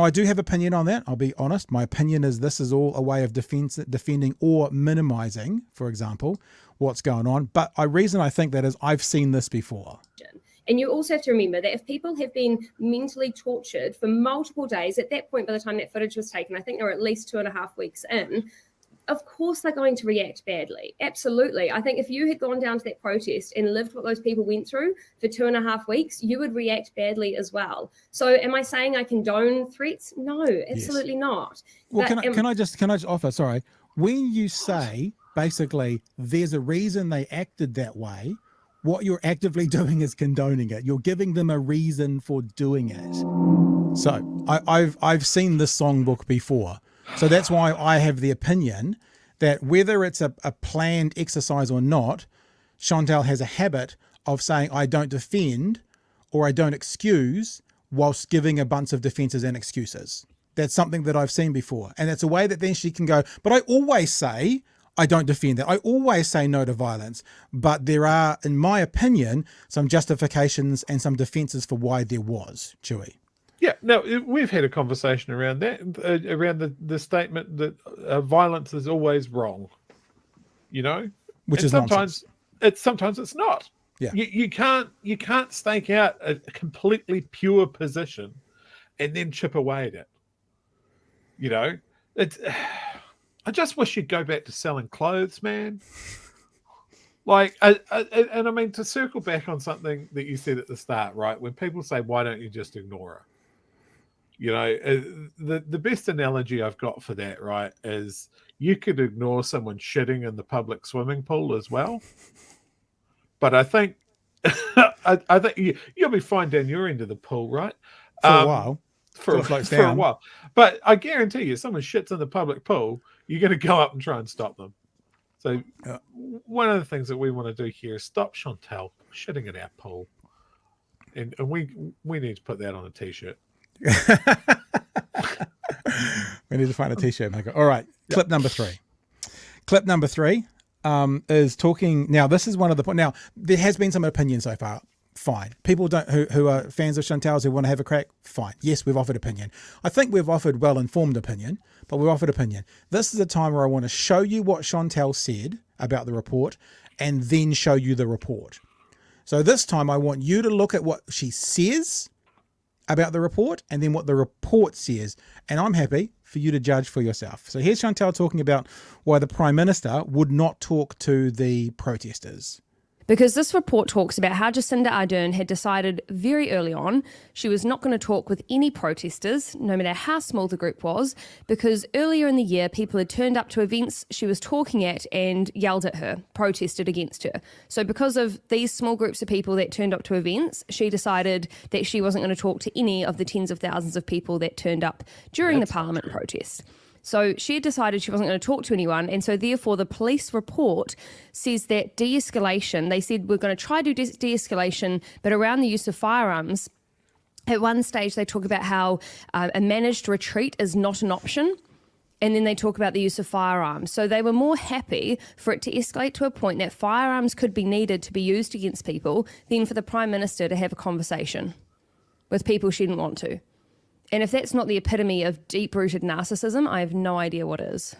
I do have opinion on that. I'll be honest. My opinion is this is all a way of defending or minimizing, for example, what's going on. But the reason I think that is I've seen this before. And you also have to remember that if people have been mentally tortured for multiple days, at that point, by the time that footage was taken, I think they were at least 2.5 weeks in, of course they're going to react badly. Absolutely. I think if you had gone down to that protest and lived what those people went through for 2.5 weeks, you would react badly as well. So am I saying I condone threats? No, absolutely not. Well, can I just offer, sorry, when you say basically there's a reason they acted that way, what you're actively doing is condoning it. You're giving them a reason for doing it. So I've seen this songbook before. So that's why I have the opinion that whether it's a planned exercise or not, Chantelle has a habit of saying, I don't defend or I don't excuse, whilst giving a bunch of defenses and excuses. That's something that I've seen before. And it's a way that then she can go, but I always say, I don't defend that. I always say no to violence, but there are, in my opinion, some justifications and some defenses for why there was, Chewy. Yeah, no, we've had a conversation around that, around the statement that violence is always wrong. You know, which is sometimes nonsense. Sometimes it's not. Yeah, you can't stake out a completely pure position and then chip away at it. You know, I just wish you'd go back to selling clothes, man. Like, and I mean, to circle back on something that you said at the start, right? When people say, why don't you just ignore her? You know, the best analogy I've got for that, right, is you could ignore someone shitting in the public swimming pool as well. But I think, I think you'll be fine down your end of the pool, right? For a while. For a while. But I guarantee you, someone shits in the public pool, you're going to go up and try and stop them. So one of the things that we want to do here is stop Chantelle shitting in our pool. And we need to put that on a T-shirt. We need to find a T-shirt maker. All right, clip number 3. Clip number 3 is talking. Now, this is one of the points. Now, there has been some opinion so far. Fine. People who are fans of Chantelle's who want to have a crack, fine. Yes, we've offered opinion. I think we've offered well-informed opinion, but we've offered opinion. This is a time where I want to show you what Chantelle said about the report and then show you the report. So this time I want you to look at what she says about the report and then what the report says. And I'm happy for you to judge for yourself. So here's Chantelle talking about why the Prime Minister would not talk to the protesters. Because this report talks about how Jacinda Ardern had decided very early on she was not going to talk with any protesters, no matter how small the group was, because earlier in the year people had turned up to events she was talking at and yelled at her, protested against her. So because of these small groups of people that turned up to events, she decided that she wasn't going to talk to any of the tens of thousands of people that turned up during the Parliament protest. So she had decided she wasn't going to talk to anyone, and so therefore the police report says that de-escalation, they said we're going to try to do de-escalation, but around the use of firearms, at one stage they talk about how a managed retreat is not an option. And then they talk about the use of firearms. So they were more happy for it to escalate to a point that firearms could be needed to be used against people than for the Prime Minister to have a conversation with people she didn't want to. And if that's not the epitome of deep-rooted narcissism, I have no idea what is.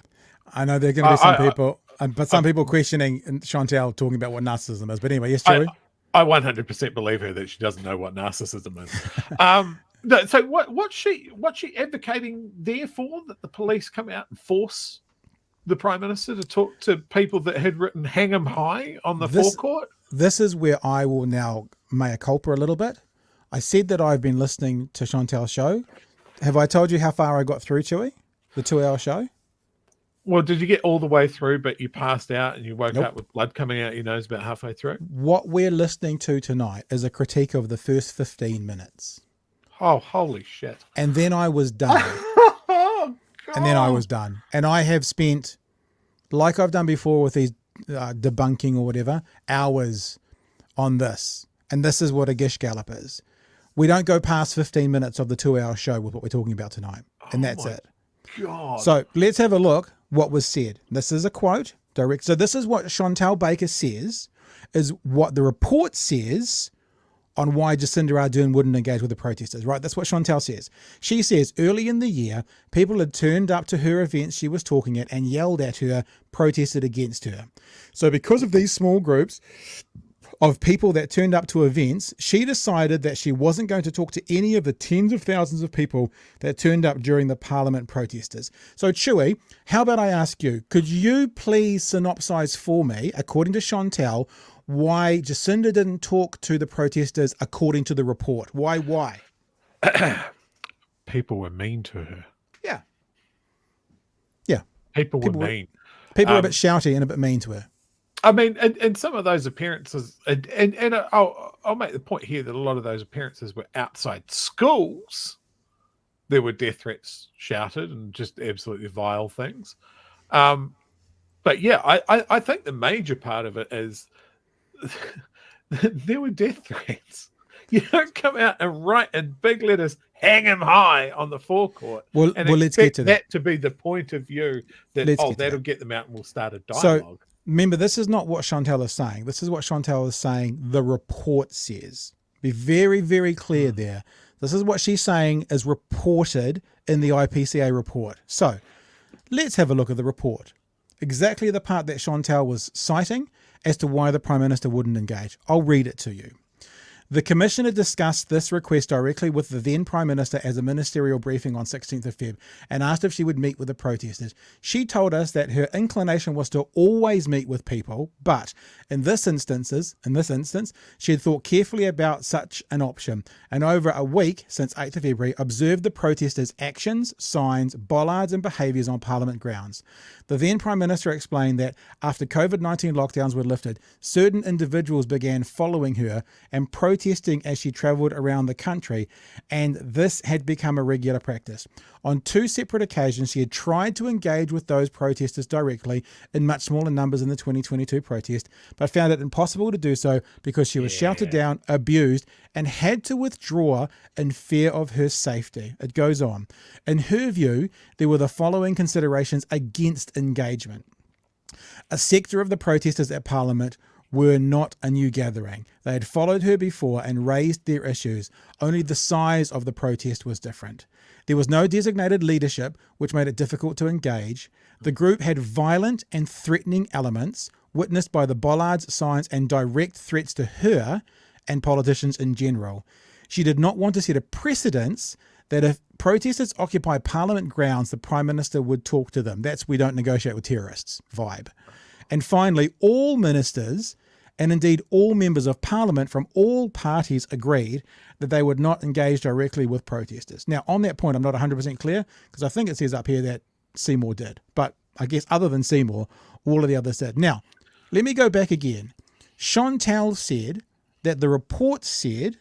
I know there are going to be some people, but some people questioning Chantelle talking about what narcissism is. But anyway, yes, Joey? I 100% believe her that she doesn't know what narcissism is. No, so what's she advocating there for? That the police come out and force the Prime Minister to talk to people that had written "hang 'em high" on the forecourt? This is where I will now mea culpa a little bit. I said that I've been listening to Chantelle's show. Have I told you how far I got through, Chewy? The 2-hour show? Well, did you get all the way through, but you passed out and you woke up with blood coming out your nose about halfway through? What we're listening to tonight is a critique of the first 15 minutes. Oh, holy shit. And then I was done. Oh, God. And then I was done. And I have spent, like I've done before with these debunking or whatever, hours on this. And this is what a gish gallop is. We don't go past 15 minutes of the 2-hour show with what we're talking about tonight. And that's it. God. So let's have a look what was said. This is a quote direct. So this is what Chantelle Baker says, is what the report says on why Jacinda Ardern wouldn't engage with the protesters, right? That's what Chantelle says. She says early in the year, people had turned up to her events she was talking at and yelled at her, protested against her. So because of these small groups of people that turned up to events, she decided that she wasn't going to talk to any of the tens of thousands of people that turned up during the Parliament protesters. So Chewy, how about I ask you, could you please synopsize for me, according to Chantelle, why Jacinda didn't talk to the protesters according to the report? Why? People were mean to her. Yeah. People were mean. People were a bit shouty and a bit mean to her. I mean, and some of those appearances, and I'll make the point here that a lot of those appearances were outside schools. There were death threats shouted and just absolutely vile things. But yeah, I think the major part of it is there were death threats. You don't come out and write in big letters, "hang 'em high" on the forecourt. Well, let's get to that to be the point of view that that'll get them out and we'll start a dialogue. So remember, this is not what Chantelle is saying. This is what Chantelle is saying the report says. Be very, very clear there. This is what she's saying is reported in the IPCA report. So let's have a look at the report. Exactly the part that Chantelle was citing as to why the Prime Minister wouldn't engage. I'll read it to you. The Commissioner discussed this request directly with the then Prime Minister as a ministerial briefing on 16th of Feb and asked if she would meet with the protesters. She told us that her inclination was to always meet with people, but in this instance, she had thought carefully about such an option and over a week since 8th of February observed the protesters' actions, signs, bollards and behaviours on Parliament grounds. The then Prime Minister explained that after COVID-19 lockdowns were lifted, certain individuals began following her and protesting as she travelled around the country, and this had become a regular practice. On 2 separate occasions, she had tried to engage with those protesters directly in much smaller numbers in the 2022 protest, but found it impossible to do so because she was shouted down, abused, and had to withdraw in fear of her safety. It goes on. In her view, there were the following considerations against engagement. A sector of the protesters at Parliament were not a new gathering. They had followed her before and raised their issues. Only the size of the protest was different. There was no designated leadership, which made it difficult to engage. The group had violent and threatening elements, witnessed by the bollards, signs, and direct threats to her and politicians in general. She did not want to set a precedence that if protesters occupy Parliament grounds, the Prime Minister would talk to them. That's "we don't negotiate with terrorists" vibe. And finally, all ministers and indeed all members of Parliament from all parties agreed that they would not engage directly with protesters. Now, on that point, I'm not 100% clear because I think it says up here that Seymour did. But I guess other than Seymour, all of the others did. Now, let me go back again. Chantelle said that the report said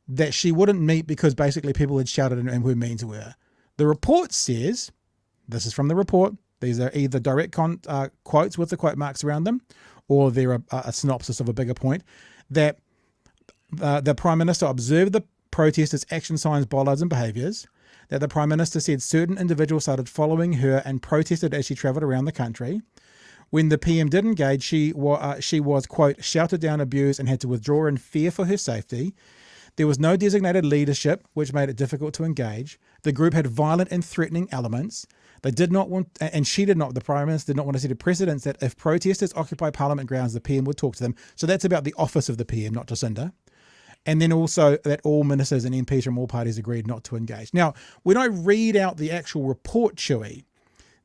that she wouldn't meet because basically people had shouted and were mean to her. The report says, this is from the report, these are either direct quotes with the quote marks around them, or they're a synopsis of a bigger point, that the Prime Minister observed the protesters' action, signs, bollards and behaviours, that the Prime Minister said certain individuals started following her and protested as she travelled around the country. When the PM did engage, she was, quote, shouted down, abused, and had to withdraw in fear for her safety. There was no designated leadership, which made it difficult to engage. The group had violent and threatening elements. They did not want, and she did not, the Prime Minister did not want to set a precedence that if protesters occupy Parliament grounds, the PM would talk to them. So that's about the office of the PM, not Jacinda. And then also that all ministers and MPs from all parties agreed not to engage. Now, when I read out the actual report, Chewy,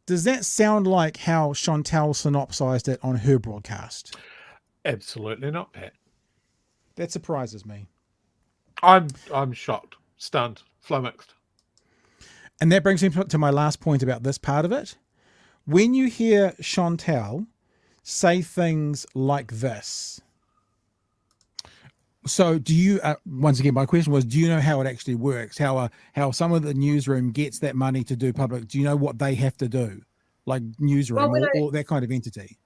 does that sound like how Chantelle synopsized it on her broadcast? Absolutely not, Pat. That surprises me. I'm shocked, stunned, flummoxed. And that brings me to my last point about this part of it. When you hear Chantelle say things like this, so do you, once again, my question was, do you know how it actually works? How some of the newsroom gets that money to do public? Do you know what they have to do? Like newsroom or that kind of entity?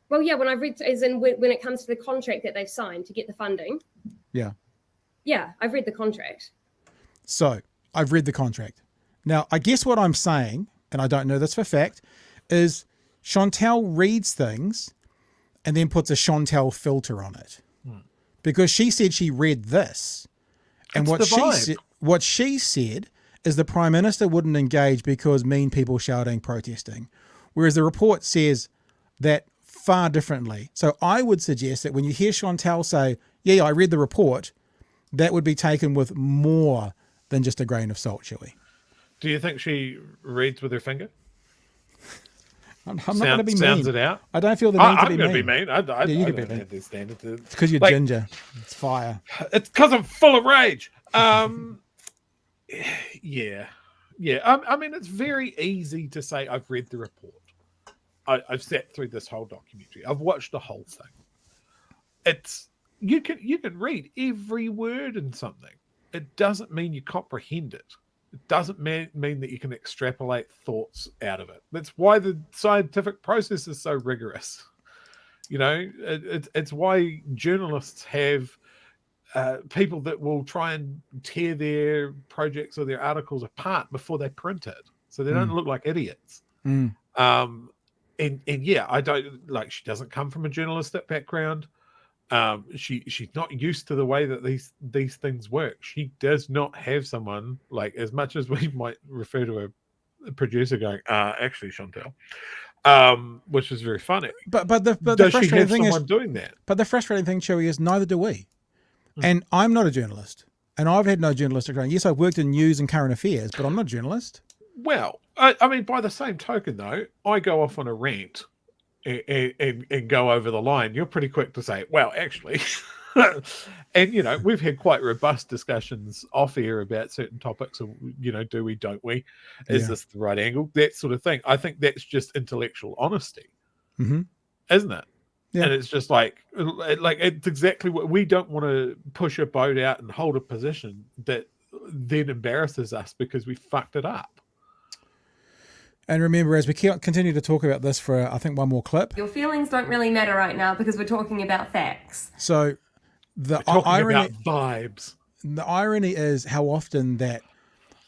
Well, yeah, when I read, as in when it comes to the contract that they've signed to get the funding. Yeah. Yeah, I've read the contract. So I've read the contract. Now, I guess what I'm saying, and I don't know this for fact, is Chantelle reads things and then puts a Chantelle filter on it. Because she said she read this. And what she said is the Prime Minister wouldn't engage because mean people shouting, protesting. Whereas the report says that far differently. So I would suggest that when you hear Chantelle say, yeah, I read the report, that would be taken with more than just a grain of salt, Chewy. Do you think she reads with her finger? I'm not going to be mean. Sounds it out. I don't feel the need to be mean. I'm going to be mean. You can be mean. Understand it. It's because you're ginger. It's fire. It's because I'm full of rage. Yeah. I mean, it's very easy to say I've read the report. I've sat through this whole documentary. I've watched the whole thing. You can read every word in something. It doesn't mean you comprehend it. It doesn't mean that you can extrapolate thoughts out of it. That's why the scientific process is so rigorous. You know, it's why journalists have people that will try and tear their projects or their articles apart before they print it, so they don't look like idiots. And yeah, I don't like. She doesn't come from a journalistic background. She's not used to the way that these things work. She does not have someone, like, as much as we might refer to a producer going, actually Chantelle, which is very funny. But the frustrating thing is doing that. But the frustrating thing, Chewy, is neither do we. And I'm not a journalist, and I've had no journalistic training. Yes, I've worked in news and current affairs, but I'm not a journalist. Well, I mean, by the same token, though, I go off on a rant and go over the line. You're pretty quick to say, well, actually, and you know, we've had quite robust discussions off air about certain topics of, you know, do we, don't we, is this the right angle, that sort of thing. I think that's just intellectual honesty, isn't it? Yeah. And it's just like it's exactly what we don't want to push a boat out and hold a position that then embarrasses us because we fucked it up. And remember, as we continue to talk about this for, I think, one more clip. Your feelings don't really matter right now because we're talking about facts. So the irony, about vibes. The irony is how often that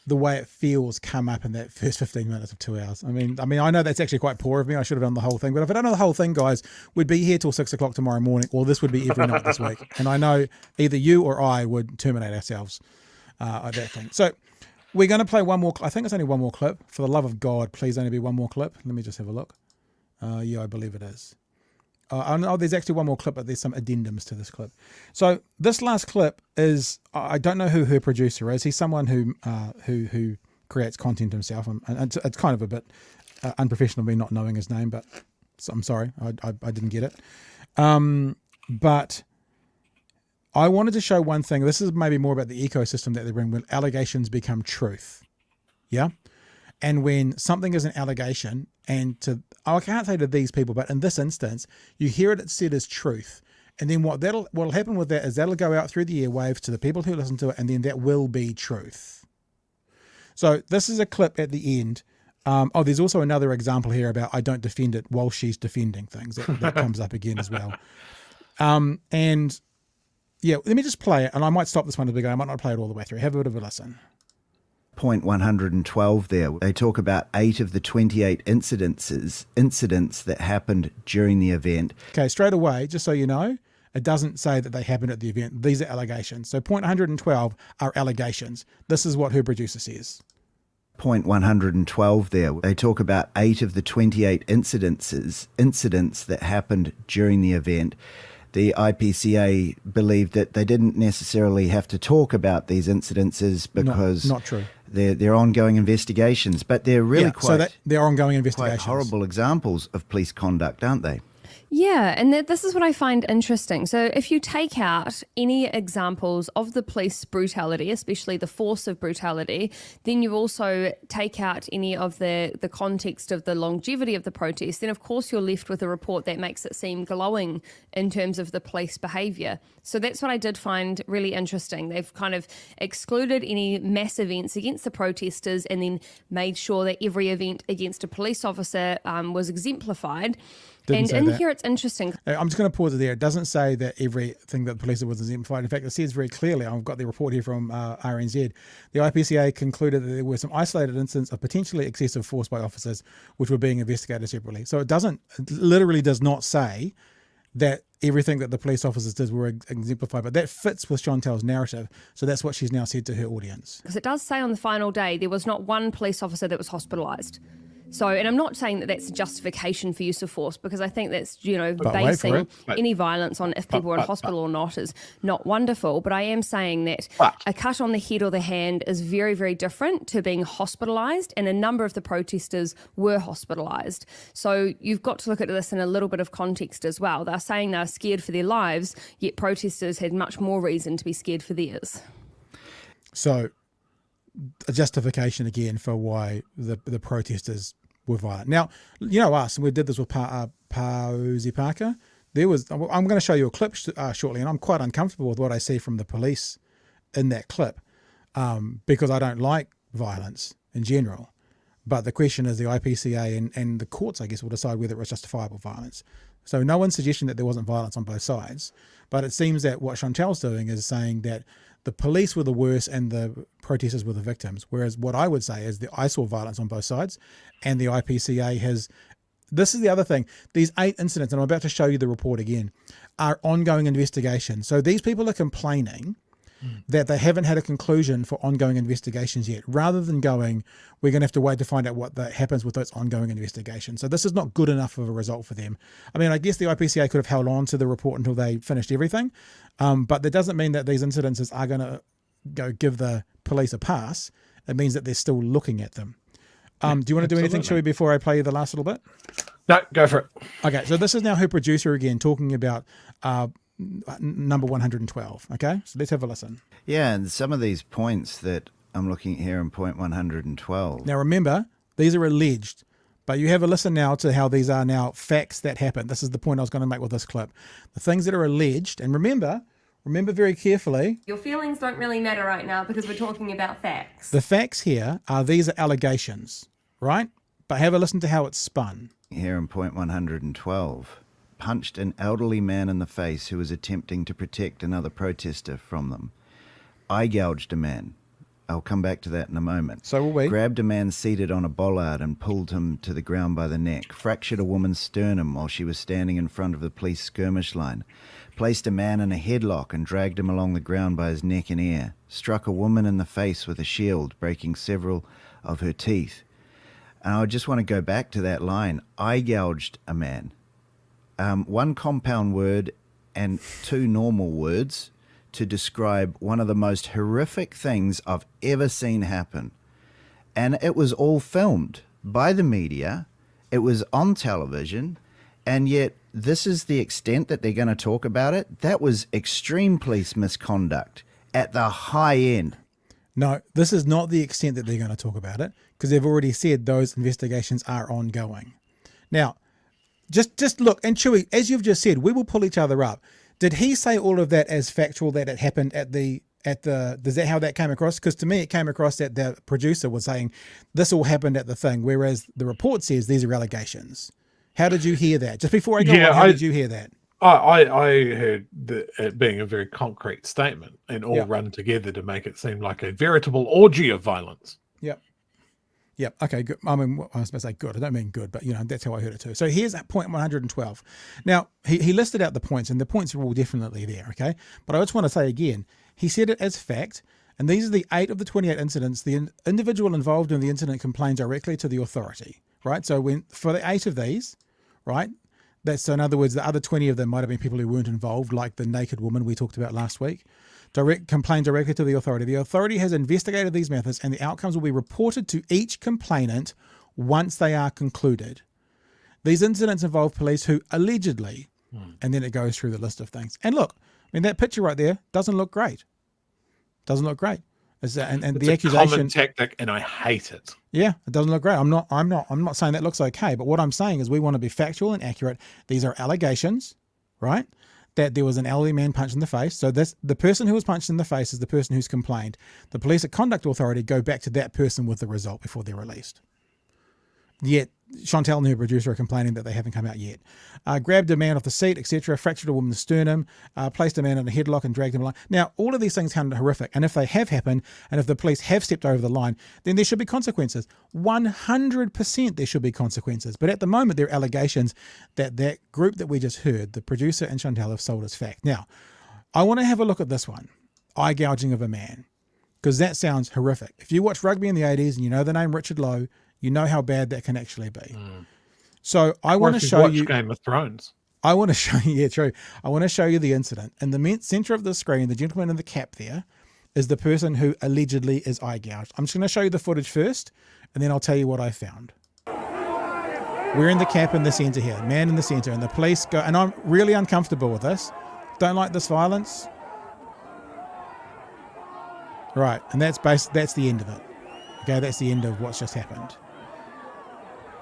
the way it feels come up in that first 15 minutes of 2 hours. I mean, I know that's actually quite poor of me. I should have done the whole thing. But if I don't know the whole thing, guys, we'd be here till 6 o'clock tomorrow morning, or this would be every night this week. And I know either you or I would terminate ourselves at that thing. So we're going to play one more. I think it's only one more clip. For the love of God, please only be one more clip. Let me just have a look. Yeah, I believe it is. Oh, there's actually one more clip, but there's some addendums to this clip. So this last clip is, I don't know who her producer is. He's someone who creates content himself. And it's kind of a bit unprofessional me not knowing his name, but I'm sorry, I didn't get it. But I wanted to show one thing. This is maybe more about the ecosystem that they bring when allegations become truth. Yeah. And when something is an allegation, and I can't say to these people, but in this instance, you hear it said as truth. And then what'll happen with that is that'll go out through the airwaves to the people who listen to it, and then that will be truth. So this is a clip at the end. There's also another example here about I don't defend it while she's defending things. That comes up again as well. And yeah, let me just play it, and I might stop this one at the beginning. I might not play it all the way through. Have a bit of a listen. Point 112 there. They talk about 8 of the 28 incidents that happened during the event. Okay, straight away, just so you know, it doesn't say that they happened at the event. These are allegations. So point 112 are allegations. This is what her producer says. Point 112 there. They talk about 8 of the 28 incidents that happened during the event. The IPCA believed that they didn't necessarily have to talk about these incidences because not true. They're ongoing investigations, but they're really they're ongoing quite investigations. horrible examples of police conduct, aren't they? Yeah, and this is what I find interesting. So if you take out any examples of the police brutality, especially the force of brutality, then you also take out any of the context of the longevity of the protest, then of course you're left with a report that makes it seem glowing in terms of the police behaviour. So that's what I did find really interesting. They've kind of excluded any mass events against the protesters and then made sure that every event against a police officer was exemplified. And in here it's interesting. I'm just going to pause it there. It doesn't say that everything that the police did was exemplified. In fact, it says very clearly, I've got the report here from RNZ, the IPCA concluded that there were some isolated incidents of potentially excessive force by officers which were being investigated separately. So it literally does not say that everything that the police officers did were exemplified, but that fits with Chantelle's narrative. So that's what she's now said to her audience. Because it does say on the final day there was not one police officer that was hospitalised. So, and I'm not saying that that's a justification for use of force, because I think that's, basing any violence on if people are in hospital or not is not wonderful. But I am saying that a cut on the head or the hand is very, very different to being hospitalised, and a number of the protesters were hospitalised. So you've got to look at this in a little bit of context as well. They're saying they're scared for their lives, yet protesters had much more reason to be scared for theirs. So a justification again for why the protesters were violent. Now, you know us, and we did this with Pauzi Parker. I'm going to show you a clip shortly, and I'm quite uncomfortable with what I see from the police in that clip because I don't like violence in general. But the question is the IPCA and the courts, I guess, will decide whether it was justifiable violence. So no one's suggesting that there wasn't violence on both sides, but it seems that what Chantelle's doing is saying that the police were the worst and the protesters were the victims. Whereas what I would say is that I saw violence on both sides, and the IPCA has. This is the other thing. These 8 incidents, and I'm about to show you the report again, are ongoing investigations. So these people are complaining that they haven't had a conclusion for ongoing investigations yet, rather than going, we're going to have to wait to find out what happens with those ongoing investigations. So this is not good enough of a result for them. I mean, I guess the IPCA could have held on to the report until they finished everything, but that doesn't mean that these incidences are going to go give the police a pass. It means that they're still looking at them. Do you want to do anything, Chewy, before I play you the last little bit? No, go for it. Okay, so this is now her producer again talking about number 112. Okay, so let's have a listen. Yeah, and some of these points that I'm looking at here in point 112. Now remember, these are alleged, but you have a listen now to how these are now facts that happen. This is the point I was going to make with this clip. The things that are alleged, and remember very carefully. Your feelings don't really matter right now because we're talking about facts. The facts here are these are allegations, right? But have a listen to how it's spun. Here in point 112. Punched an elderly man in the face who was attempting to protect another protester from them. Eye gouged a man. I'll come back to that in a moment. So will we. Grabbed a man seated on a bollard and pulled him to the ground by the neck. Fractured a woman's sternum while she was standing in front of the police skirmish line. Placed a man in a headlock and dragged him along the ground by his neck and ear. Struck a woman in the face with a shield, breaking several of her teeth. And I just want to go back to that line. Eye gouged a man. One compound word and 2 normal words to describe one of the most horrific things I've ever seen happen. And it was all filmed by the media. It was on television. And yet this is the extent that they're going to talk about it. That was extreme police misconduct at the high end. No, this is not the extent that they're going to talk about it, because they've already said those investigations are ongoing. Now, just look, and Chewy, as you've just said, we will pull each other up. Did he say all of that as factual, that it happened at the, is that how that came across? Because to me, it came across that the producer was saying this all happened at the thing, whereas the report says these are allegations. How did you hear that? Just before I go on, how did you hear that? I heard it being a very concrete statement and all run together to make it seem like a veritable orgy of violence. Yep. Okay, good. I mean, I was about to say good. I don't mean good, but that's how I heard it too. So here's at point 112. Now, he listed out the points, and the points are all definitely there, okay? But I just want to say again, he said it as fact, and these are the 8 of the 28 incidents. The individual involved in the incident complained directly to the authority, right? So for the 8 of these, right, so in other words, the other 20 of them might have been people who weren't involved, like the naked woman we talked about last week. Complain directly to the authority. The authority has investigated these methods, and the outcomes will be reported to each complainant once they are concluded. These incidents involve police who allegedly, and then it goes through the list of things. And look, I mean, that picture right there doesn't look great. Doesn't look great. It's the accusation, common tactic, and I hate it. Yeah, it doesn't look great. I'm not saying that looks okay, but what I'm saying is we want to be factual and accurate. These are allegations, right? That there was an elderly man punched in the face. So the person who was punched in the face is the person who's complained. The Police Conduct Authority go back to that person with the result before they're released. Yet Chantelle and her producer are complaining that they haven't come out yet. Grabbed a man off the seat, etc. Fractured a woman's sternum. Placed a man in a headlock and dragged him along. Now, all of these things sound horrific. And if they have happened, and if the police have stepped over the line, then there should be consequences. 100% there should be consequences. But at the moment, there are allegations that group that we just heard, the producer and Chantelle, have sold as fact. Now, I want to have a look at this one. Eye gouging of a man. Because that sounds horrific. If you watch rugby in the 80s and you know the name Richard Lowe, you know how bad that can actually be. So I want to show you Game of Thrones. I want to show you, yeah, true. I want to show you the incident. In the center of the screen, the gentleman in the cap there is the person who allegedly is eye gouged. I'm just going to show you the footage first, and then I'll tell you what I found. We're in the cap in the center here, man in the center, and the police go, and I'm really uncomfortable with this. Don't like this violence. Right, and that's the end of it. Okay, that's the end of what's just happened.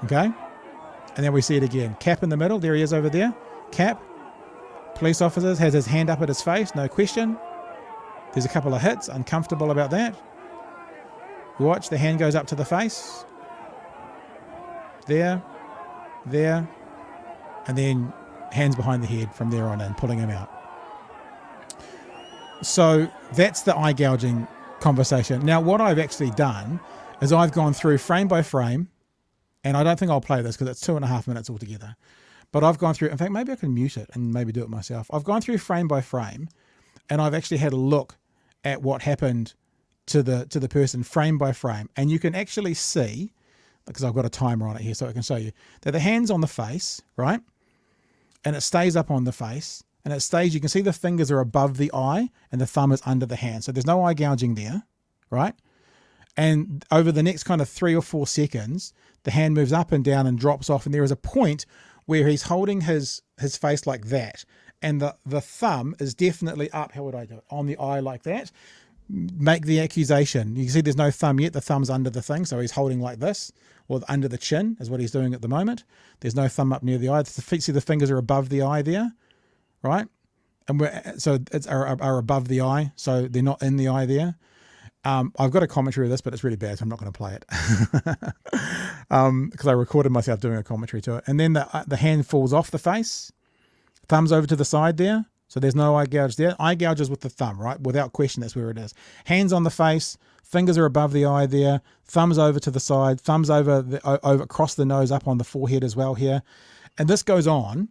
Okay, and then we see it again. Cap in the middle, there he is over there. Cap, police officers, has his hand up at his face, no question. There's a couple of hits, uncomfortable about that. Watch, the hand goes up to the face. There, and then hands behind the head from there on in, pulling him out. So that's the eye gouging conversation. Now, what I've actually done is I've gone through frame by frame, and I don't think I'll play this because it's 2.5 minutes altogether. But I've gone through, in fact, maybe I can mute it and maybe do it myself. I've gone through frame by frame, and I've actually had a look at what happened to the person frame by frame. And you can actually see, because I've got a timer on it here so I can show you, that the hand's on the face, right? And it stays up on the face. And it stays, you can see the fingers are above the eye and the thumb is under the hand. So there's no eye gouging there, right? And over the next kind of 3 or 4 seconds, the hand moves up and down and drops off. And there is a point where he's holding his face like that. And the thumb is definitely up. How would I do it? On the eye like that. Make the accusation. You can see there's no thumb yet. The thumb's under the thing. So he's holding like this, or under the chin is what he's doing at the moment. There's no thumb up near the eye. See the fingers are above the eye there, right? And are above the eye. So they're not in the eye there. I've got a commentary of this, but it's really bad, so I'm not going to play it because I recorded myself doing a commentary to it. And then the hand falls off the face, thumb's over to the side there, so there's no eye gouge there. Eye gouge is with the thumb, right? Without question, that's where it is. Hands on the face, fingers are above the eye there, thumbs over to the side, thumbs over across the nose, up on the forehead as well here, and this goes on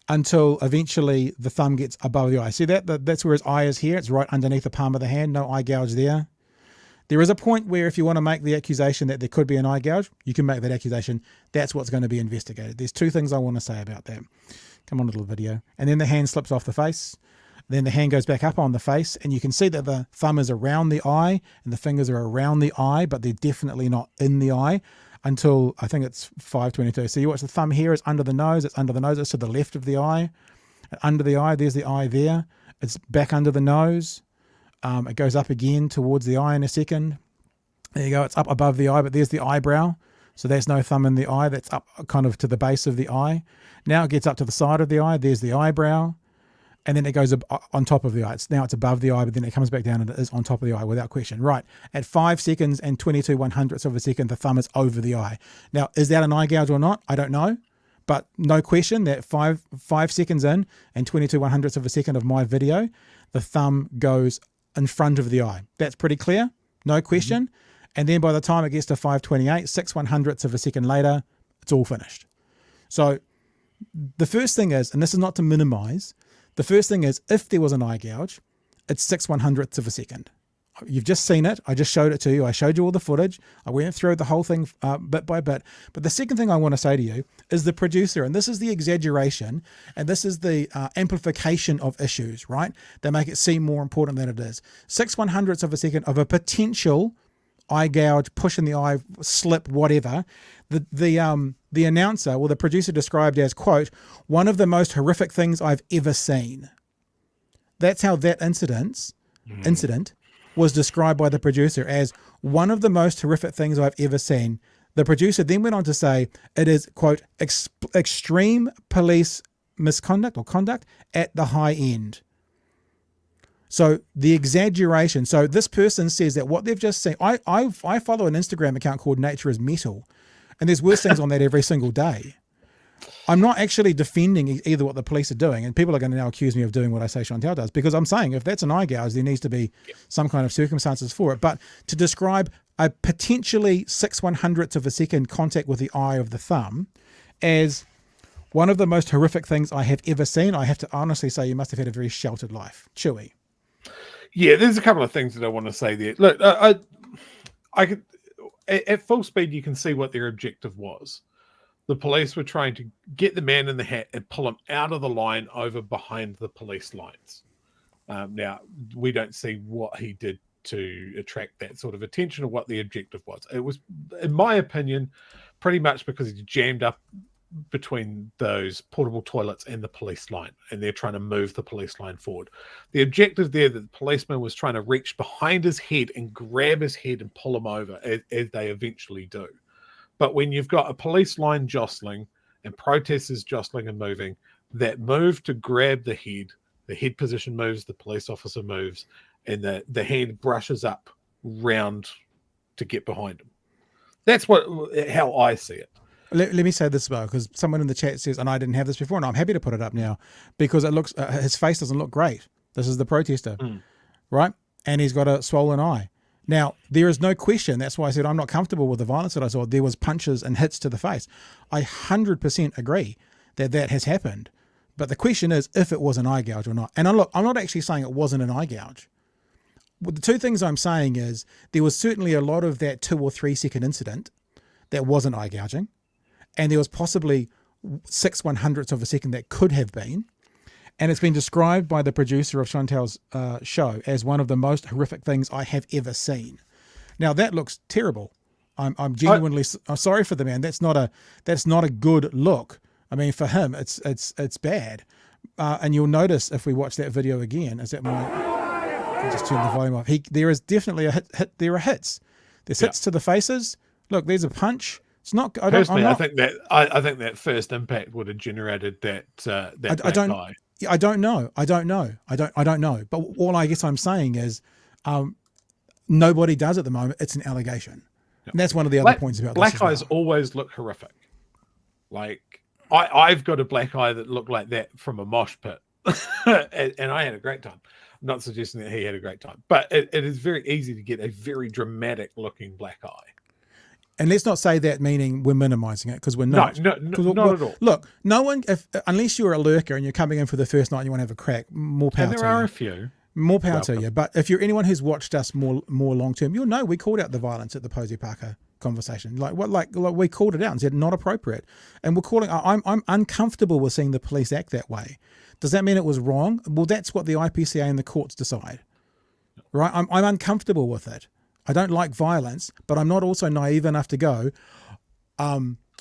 until eventually the thumb gets above the eye. See that's where his eye is here. It's right underneath the palm of the hand. No eye gouge there. There is a point where if you want to make the accusation that there could be an eye gouge, you can make that accusation. That's what's going to be investigated. There's 2 things I want to say about that. Come on, little video. And then the hand slips off the face. Then the hand goes back up on the face. And you can see that the thumb is around the eye and the fingers are around the eye, but they're definitely not in the eye until I think it's 5:22. So you watch the thumb here is under the nose. It's under the nose. It's to the left of the eye. Under the eye, there's the eye there. It's back under the nose. It goes up again towards the eye in a second. There you go. It's up above the eye, but there's the eyebrow. So there's no thumb in the eye. That's up kind of to the base of the eye. Now it gets up to the side of the eye. There's the eyebrow. And then it goes on top of the eye. Now it's above the eye, but then it comes back down and it is on top of the eye without question. Right. At 5 seconds and 22/100ths of a second, the thumb is over the eye. Now, is that an eye gouge or not? I don't know. But no question that 5 seconds in and 22/100ths of a second of my video, the thumb goes in front of the eye. That's pretty clear. No question. And then by the time it gets to 5:28, 6/100ths of a second later, it's all finished. So the first thing is, and this is not to minimize, the first thing is if there was an eye gouge, it's 6/100ths of a second. You've just seen it. I just showed it to you. I showed you all the footage. I went through the whole thing bit by bit. But the second thing I want to say to you is the producer, and this is the exaggeration, and this is the amplification of issues, right? They make it seem more important than it is. 6/100ths of a second of a potential eye gouge, push in the eye, slip, whatever. The announcer, well, the producer described as, quote, one of the most horrific things I've ever seen. That's how that incident was described by the producer as one of the most horrific things I've ever seen. The producer then went on to say it is, quote, extreme police misconduct or conduct at the high end. So the exaggeration. So this person says that what they've just seen, I follow an Instagram account called Nature is Metal, and there's worse things on that every single day. I'm not actually defending either what the police are doing, and people are going to now accuse me of doing what I say Chantelle does, because I'm saying if that's an eye gouge, there needs to be some kind of circumstances for it. But to describe a potentially 6/100ths of a second contact with the eye of the thumb as one of the most horrific things I have ever seen, I have to honestly say you must have had a very sheltered life. Chewy. Yeah, there's a couple of things that I want to say there. Look, I could, at full speed, you can see what their objective was. The police were trying to get the man in the hat and pull him out of the line over behind the police lines. Now, we don't see what he did to attract that sort of attention or what the objective was. It was, in my opinion, pretty much because he jammed up between those portable toilets and the police line, and they're trying to move the police line forward. The objective there, that the policeman was trying to reach behind his head and grab his head and pull him over, as they eventually do. But when you've got a police line jostling and protesters jostling and moving, that move to grab the head position moves, the police officer moves, and the hand brushes up round to get behind him. That's how I see it. Let me say this as well, because someone in the chat says, and I didn't have this before, and I'm happy to put it up now, because it looks his face doesn't look great. This is the protester, right? And he's got a swollen eye. Now, there is no question. That's why I said I'm not comfortable with the violence that I saw. There was punches and hits to the face. I 100% agree that that has happened. But the question is if it was an eye gouge or not. And look, I'm not actually saying it wasn't an eye gouge. Well, the two things I'm saying is there was certainly a lot of that 2 or 3 second incident that wasn't eye gouging. And there was possibly 6/100ths of a second that could have been. And it's been described by the producer of Chantelle's show as one of the most horrific things I have ever seen. Now that looks terrible. I'm genuinely sorry for the man. That's not a good look. I mean, for him, it's bad. And you'll notice if we watch that video again, is that I'll just turn the volume off. There is definitely a hit. There are hits. There's hits to the faces. Look, there's a punch. It's not. I think that first impact would have generated that black eye. I don't know. I don't know. But all I guess I'm saying is nobody does at the moment. It's an allegation. And that's one of the other points about black this. Eyes always look horrific. Like I've got a black eye that looked like that from a mosh pit. and I had a great time. I'm not suggesting that he had a great time. But it is very easy to get a very dramatic looking black eye. And let's not say that meaning we're minimizing it, because we're not. No, not at all. Look, no one, unless you're a lurker and you're coming in for the first night and you want to have a crack, more power to you. And there are a few. More power to you. But if you're anyone who's watched us more long term, you'll know we called out the violence at the Posey Parker conversation. Like we called it out and said not appropriate. And we're calling. I'm uncomfortable with seeing the police act that way. Does that mean it was wrong? Well, that's what the IPCA and the courts decide, right? I'm uncomfortable with it. I don't like violence, but I'm not also naive enough to go,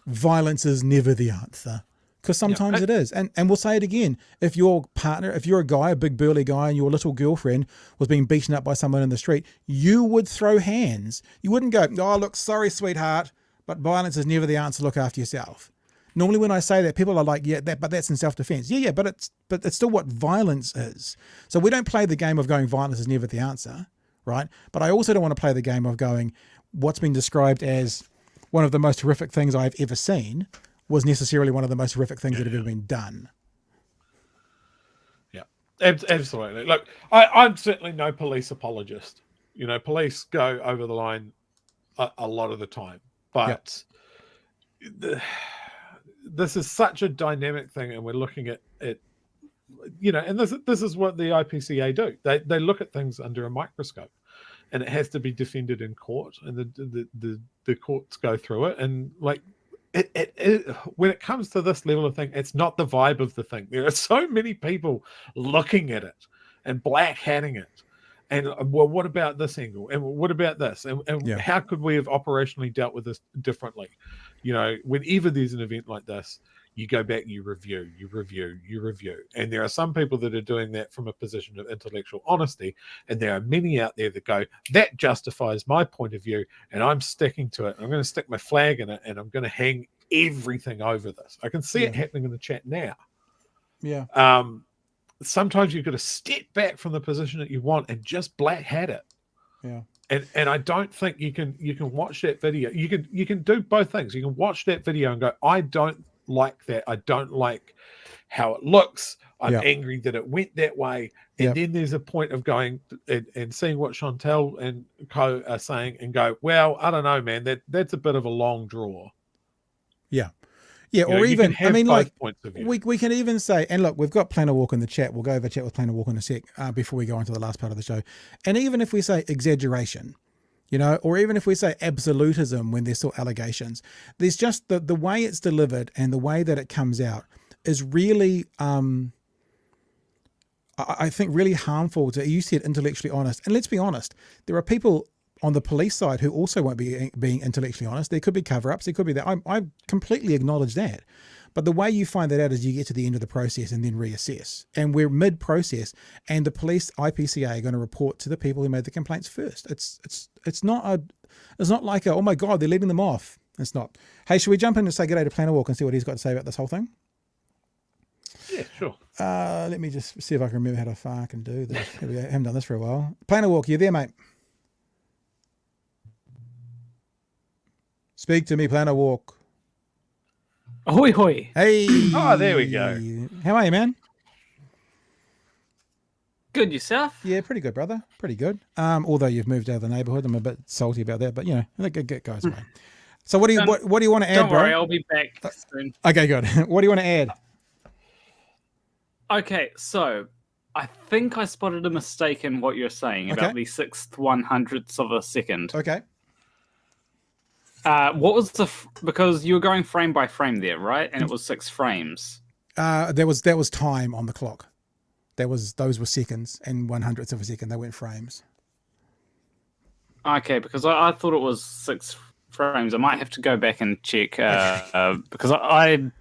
violence is never the answer. Because sometimes it is. And we'll say it again. If your partner, if you're a guy, a big burly guy, and your little girlfriend was being beaten up by someone in the street, you would throw hands. You wouldn't go, oh, look, sorry, sweetheart, but violence is never the answer. Look after yourself. Normally when I say that, people are like, yeah, but that's in self-defense. Yeah, but it's still what violence is. So we don't play the game of going violence is never the answer. Right. But I also don't want to play the game of going, what's been described as one of the most horrific things I've ever seen was necessarily one of the most horrific things that have ever been done. Yeah, absolutely. Look, I'm certainly no police apologist. You know, police go over the line a lot of the time. But this is such a dynamic thing, and we're looking at it, and this is what the IPCA do. They look at things under a microscope, and it has to be defended in court, and the courts go through it, and like it when it comes to this level of thing, it's not the vibe of the thing. There are so many people looking at it and black hatting it, and well, what about this angle, and what about this, and how could we have operationally dealt with this differently? Whenever there's an event like this, you go back, you review, and there are some people that are doing that from a position of intellectual honesty, and there are many out there that go, that justifies my point of view, and I'm sticking to it. I'm going to stick my flag in it, and I'm going to hang everything over this. I can see it happening in the chat now. Sometimes you've got to step back from the position that you want and just black hat it. And I don't think you can watch that video. You can do both things. You can watch that video and go, I don't like that. I don't like how it looks. I'm angry that it went that way. And then there's a point of going and seeing what Chantelle and co are saying and go, well, I don't know, man, that's a bit of a long draw. Or even, I mean, like, we can even say, and look, we've got Planet Walk in the chat. We'll go over chat with Planet Walk in a sec before we go into the last part of the show. And even if we say exaggeration, or even if we say absolutism when there's still allegations, there's just the way it's delivered and the way that it comes out is really, I think, really harmful to, you said, intellectually honest. And let's be honest, there are people on the police side who also won't be being intellectually honest. There could be cover-ups. There could be that. I completely acknowledge that. But the way you find that out is you get to the end of the process and then reassess. And we're mid-process, and the police, IPCA, are going to report to the people who made the complaints first. It's not like oh my God, they're leaving them off. It's not. Hey, should we jump in and say g'day to Planet Walk and see what he's got to say about this whole thing? Yeah, sure. Let me just see if I can remember how to fucking do this. Here we go. I haven't done this for a while. Planet Walk, you there, mate? Speak to me, Planet Walk. Ahoy, hoy. Hey. Oh, there we go. How are you, man? Good, yourself? Yeah, pretty good, brother. Pretty good. Although you've moved out of the neighborhood, I'm a bit salty about that, but I think it goes away. So what do you want to add, don't bro? worry, I'll be back soon. Okay, good. What do you want to add? Okay, so I think I spotted a mistake in what you're saying about the 6th 100th of a second. Okay. What was because you were going frame by frame there, right? And it was 6 frames. There was time on the clock. Those were seconds and 100ths of a second. They weren't frames. Okay, because I thought it was 6 frames. I might have to go back and check because I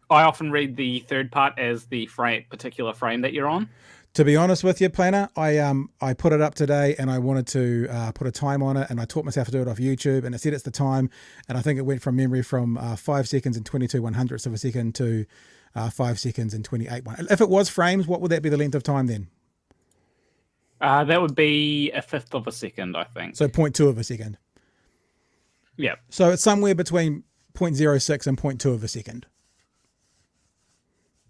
often read the third part as the particular frame that you're on. To be honest with you, Planner, I put it up today and I wanted to put a time on it, and I taught myself to do it off YouTube, and it said it's the time, and I think it went from memory from 5 seconds and 22 100ths of a second to 5 seconds and 28 one. If it was frames, what would that be the length of time then? That would be 1/5 of a second, I think. So 0.2 of a second. Yeah. So it's somewhere between 0.06 and 0.2 of a second.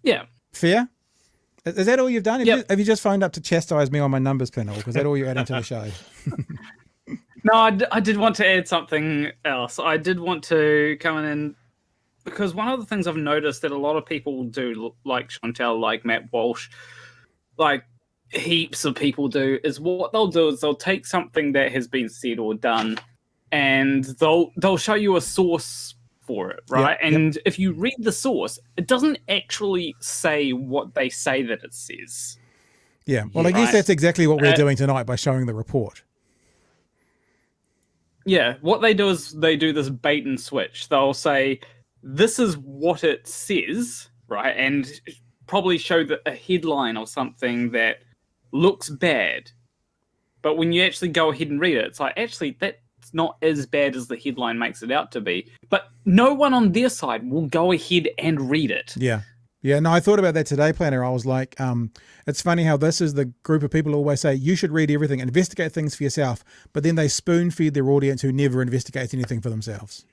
Yeah. Fair? Is that all you've done? Have you just phoned up to chastise me on my numbers, Panel? Is that all you're adding to the show? No, I did want to add something else. I did want to come in because one of the things I've noticed that a lot of people do, like Chantelle, like Matt Walsh, like heaps of people do, is what they'll do is they'll take something that has been said or done and they'll show you a source for it, right? And if you read the source, it doesn't actually say what they say that it says. Yeah, well, I guess that's exactly what we're doing tonight by showing the report. Yeah, what they do is they do this bait and switch. They'll say, this is what it says, right? And probably show a headline or something that looks bad. But when you actually go ahead and read it, it's like, actually, that's not as bad as the headline makes it out to be. But no one on their side will go ahead and read it. Yeah. Yeah, no, I thought about that today, Planner. I was like, it's funny how this is the group of people who always say, you should read everything, investigate things for yourself, but then they spoon feed their audience who never investigates anything for themselves.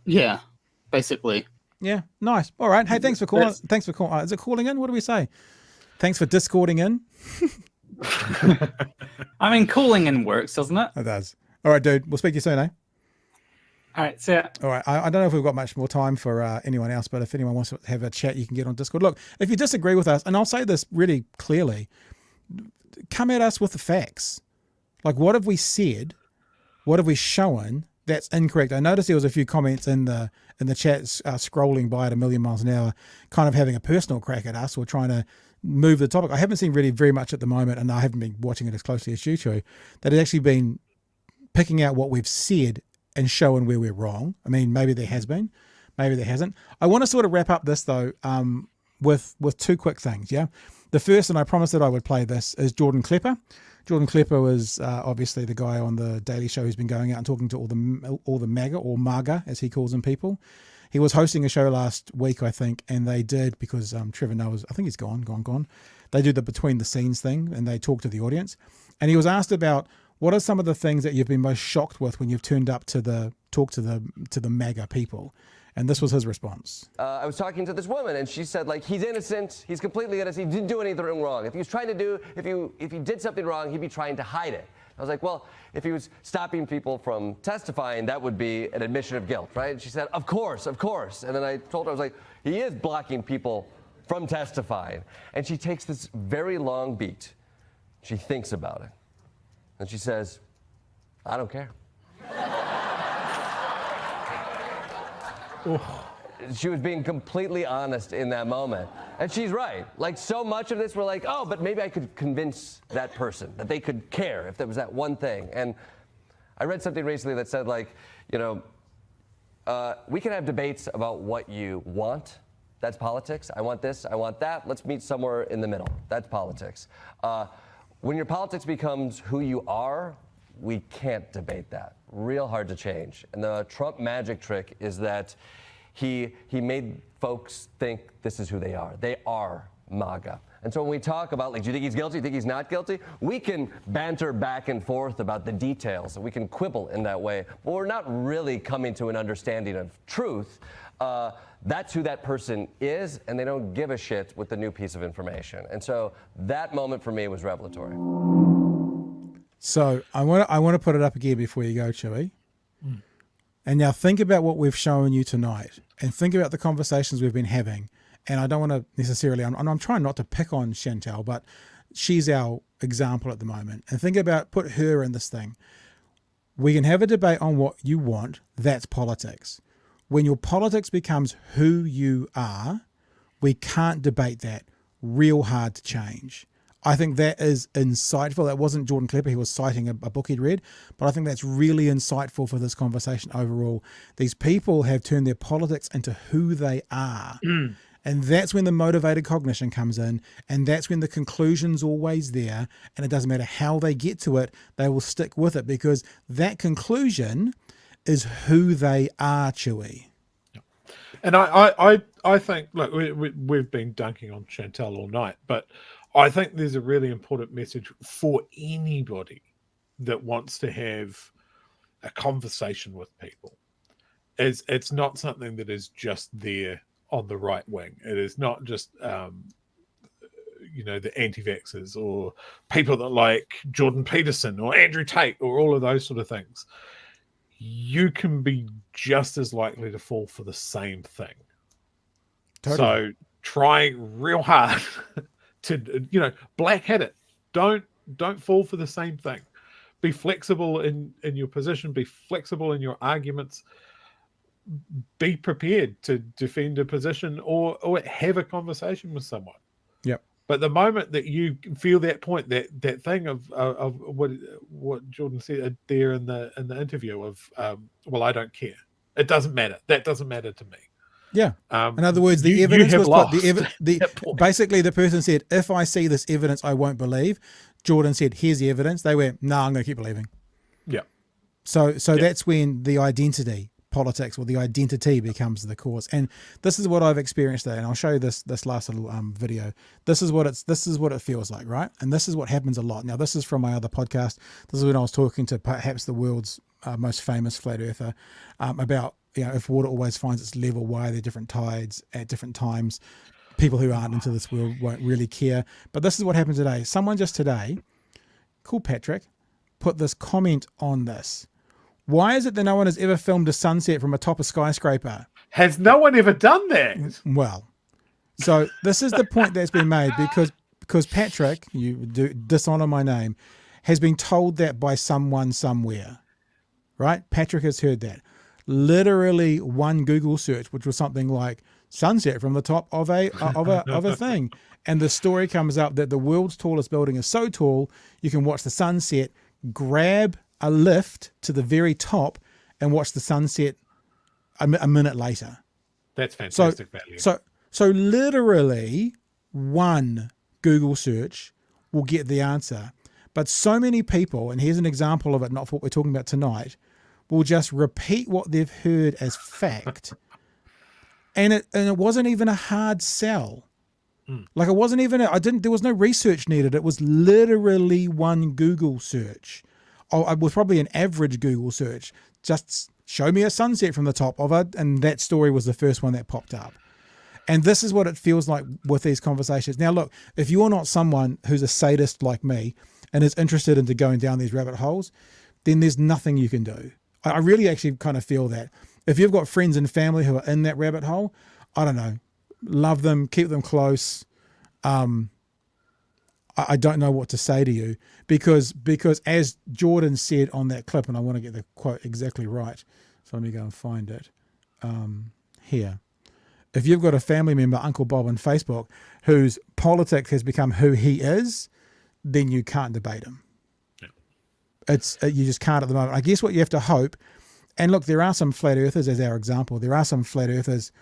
Yeah, basically. Yeah, nice. All right. Hey, thanks for calling. Thanks for calling. Is it calling in? What do we say? Thanks for discording in. I mean, calling in works, doesn't it? It does. All right, dude. We'll speak to you soon, eh? All right, see ya. All right. I don't know if we've got much more time for anyone else, but if anyone wants to have a chat, you can get on Discord. Look, if you disagree with us, and I'll say this really clearly, come at us with the facts. Like, what have we said? What have we shown that's incorrect? I noticed there was a few comments in the chat scrolling by at 1,000,000 miles an hour, kind of having a personal crack at us or trying to move the topic. I haven't seen really very much at the moment, and I haven't been watching it as closely as you two, that has actually been picking out what we've said and showing where we're wrong. I mean, maybe there has been, maybe there hasn't. I want to sort of wrap up this though with two quick things. Yeah, the first, and I promised that I would play this, is Jordan Klepper. Jordan Klepper was obviously the guy on the Daily Show who's been going out and talking to all the MAGA, or MAGA as he calls them, people. He was hosting a show last week, I think, and they did, because Trevor Noah's, I think he's gone. They do the between the scenes thing, and they talk to the audience. And he was asked about what are some of the things that you've been most shocked with when you've turned up to talk to the MAGA people. And this was his response. I was talking to this woman, and she said, like, he's innocent. He's completely innocent. He didn't do anything wrong. If he was trying to do, if he did something wrong, he'd be trying to hide it. I was like, well, if he was stopping people from testifying, that would be an admission of guilt, right? And she said, of course, of course. And then I told her, I was like, he is blocking people from testifying. And she takes this very long beat. She thinks about it. And she says, I don't care. She was being completely honest in that moment. And she's right. Like, so much of this, we're like, oh, but maybe I could convince that person that they could care if there was that one thing. And I read something recently that said, like, you know, we can have debates about what you want. That's politics. I want this, I want that. Let's meet somewhere in the middle. That's politics. When your politics becomes who you are, we can't debate that. Real hard to change. And the Trump magic trick is that he made folks think this is who they are. They are MAGA. And so when we talk about, like, do you think he's guilty? Do you think he's not guilty? We can banter back and forth about the details. We can quibble in that way. But we're not really coming to an understanding of truth. That's who that person is, and they don't give a shit with the new piece of information. And so that moment for me was revelatory. So I want to put it up again before you go, Chewy. And now think about what we've shown you tonight, and think about the conversations we've been having. And I don't want to necessarily, I'm trying not to pick on Chantelle, but she's our example at the moment. And think about, put her in this thing. We can have a debate on what you want. That's politics. When your politics becomes who you are, we can't debate that. Real hard to change. I think that is insightful. That wasn't Jordan Klepper. He was citing a book he'd read, but I think that's really insightful for this conversation overall. These people have turned their politics into who they are. And that's when the motivated cognition comes in, and that's when the conclusion's always there, and it doesn't matter how they get to it, they will stick with it, because that conclusion is who they are, Chewy. And I think, look, we've been dunking on Chantelle all night, but I think there's a really important message for anybody that wants to have a conversation with people. It's not something that is just there on the right wing. It is not just, you know, the anti-vaxxers or people that like Jordan Peterson or Andrew Tate or all of those sort of things. You can be just as likely to fall for the same thing. Totally. So try real hard to, you know, black hat it. Don't fall for the same thing. Be flexible in your position. Be flexible in your arguments. Be prepared to defend a position or have a conversation with someone. Yep. But the moment that you feel that point, that thing of what Jordan said there in the interview of, well, I don't care. It doesn't matter. That doesn't matter to me. Yeah. In other words, the evidence was put, basically the person said, if I see this evidence, I won't believe. Jordan said, here's the evidence. They went, no, I'm going to keep believing. Yeah. So that's when the identity politics or the identity becomes the cause. And this is what I've experienced there. And I'll show you this last little video. This is what it feels like, right? And this is what happens a lot. Now, this is from my other podcast. This is when I was talking to perhaps the world's most famous flat earther about, you know, if water always finds its level, why are there different tides at different times? people who aren't into this world won't really care. But this is what happened today. Someone just today, called Patrick, put this comment on this. Why is it that no one has ever filmed a sunset from atop a skyscraper? Has no one ever done that? Well, so this is the point that's been made because Patrick, you do dishonor my name, has been told that by someone somewhere, right? Patrick has heard that. Literally one Google search, which was something like sunset from the top of a thing, and the story comes up that the world's tallest building is so tall you can watch the sunset, grab a lift to the very top, and watch the sunset a minute later. That's fantastic value. So literally one Google search will get the answer. But so many people, and here's an example of it, not for what we're talking about tonight, will just repeat what they've heard as fact. And it wasn't even a hard sell. Like it wasn't even, there was no research needed. It was literally one Google search. It was probably an average Google search. Just show me a sunset from the top of it. And that story was the first one that popped up. And this is what it feels like with these conversations. Now, look, if you're not someone who's a sadist like me and is interested into going down these rabbit holes, then there's nothing you can do. I really actually kind of feel that. If you've got friends and family who are in that rabbit hole, I don't know, love them, keep them close. I don't know what to say to you because as Jordan said on that clip, and I want to get the quote exactly right, so let me go and find it here. If you've got a family member, Uncle Bob on Facebook, whose politics has become who he is, then you can't debate him. Yeah. You just can't at the moment. I guess what you have to hope, and look, there are some flat earthers as our example. There are some flat earthers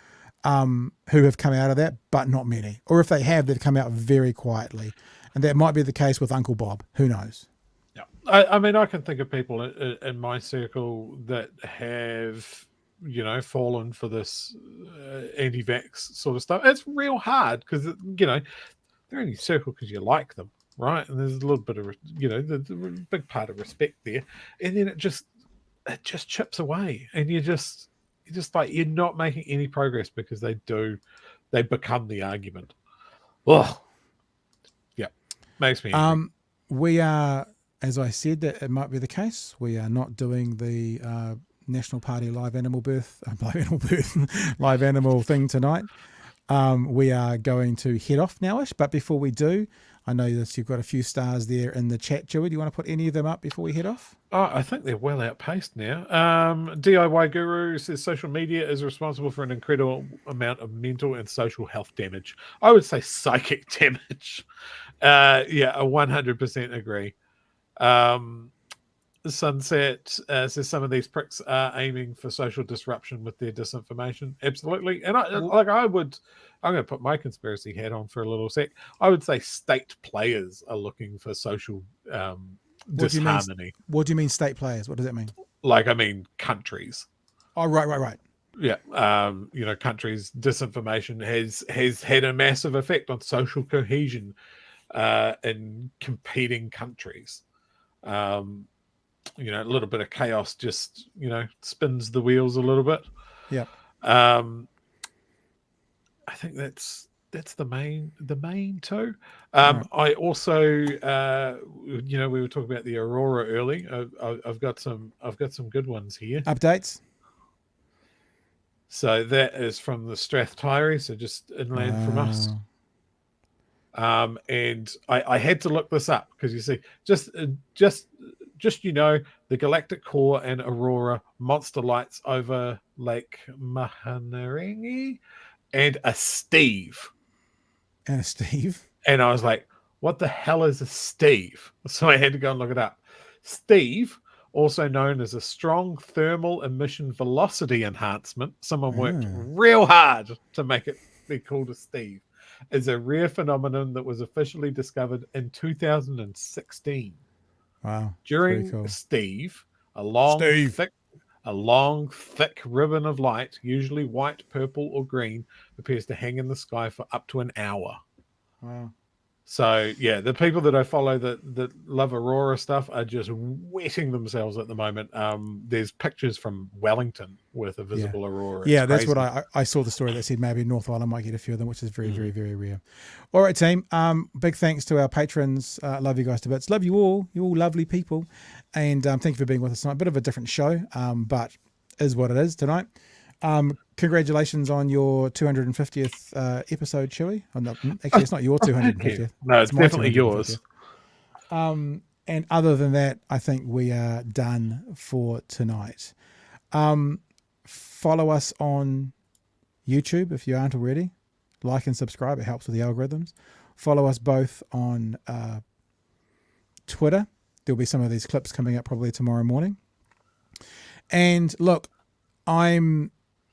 who have come out of that, but not many. Or if they have, they've come out very quietly. And that might be the case with Uncle Bob. Who knows? Yeah, I mean, I can think of people in my circle that have, fallen for this anti-vax sort of stuff. It's real hard because, they're in your circle because you like them, right? And there's a little bit of, the big part of respect there. And then it just chips away. And you're just like, you're not making any progress because they become the argument. Ugh. Yeah. Makes me angry. We are, as I said, that it might be the case. We are not doing the National Party live animal thing tonight. We are going to head off nowish, but before we do, I know that you've got a few stars there in the chat, Joey. Do you want to put any of them up before we head off? Oh, I think they're well outpaced now. DIY Guru says social media is responsible for an incredible amount of mental and social health damage. I would say psychic damage. I 100% agree. Sunset says some of these pricks are aiming for social disruption with their disinformation. Absolutely. And I'm going to put my conspiracy hat on for a little sec. I would say state players are looking for social disharmony. What do you mean state players? What does that mean? I mean countries. Oh, right. Yeah. Countries' disinformation has had a massive effect on social cohesion in competing countries. A little bit of chaos just, spins the wheels a little bit. Yeah. I think that's the main two. Right. I also, we were talking about the Aurora early. I've got some good ones here. Updates. So that is from the Strath Tyrie, so just inland from us. And I had to look this up because you see, just the galactic core and Aurora monster lights over Lake Mahanarangi and a Steve. And I was like, what the hell is a Steve? So I had to go and look it up. Steve, also known as a strong thermal emission velocity enhancement, someone worked real hard to make it be called a Steve, is a rare phenomenon that was officially discovered in 2016. Wow. During cool. Steve, a long, thick ribbon of light, usually white, purple, or green, appears to hang in the sky for up to an hour. Wow. So yeah, the people that I follow that love Aurora stuff are just wetting themselves at the moment. There's pictures from Wellington with a visible Aurora. It's that's crazy. what I saw the story that said maybe North Island might get a few of them, which is very, very, very rare. All right, team. Big thanks to our patrons. Love you guys to bits. Love you all. You're all lovely people. And thank you for being with us tonight. Bit of a different show, but is what it is tonight. Congratulations on your 250th episode, Chewy. Actually, it's not your 250th. No, it's my definitely yours. And other than that, I think we are done for tonight. Follow us on YouTube if you aren't already. Like and subscribe. It helps with the algorithms. Follow us both on Twitter. There'll be some of these clips coming up probably tomorrow morning. And look,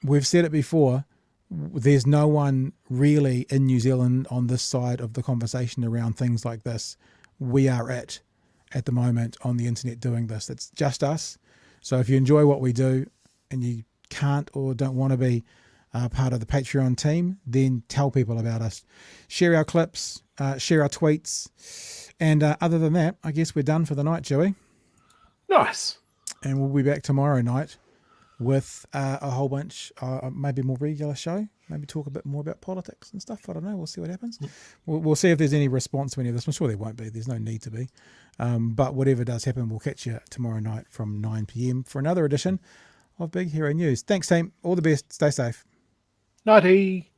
we've said it before, there's no one really in New Zealand on this side of the conversation around things like this. We are at the moment on the internet doing this. It's just us. So if you enjoy what we do and you can't or don't want to be part of the Patreon team, then tell people about us. Share our clips, share our tweets. And other than that, I guess we're done for the night, Joey. Nice. And we'll be back tomorrow night with a whole bunch, maybe more regular show, maybe talk a bit more about politics and stuff. I don't know. We'll see what happens. We'll see if there's any response to any of this. I'm sure there won't be. There's no need to be. But whatever does happen, we'll catch you tomorrow night from 9 p.m. for another edition of Big Hero News. Thanks, team. All the best. Stay safe. Nighty.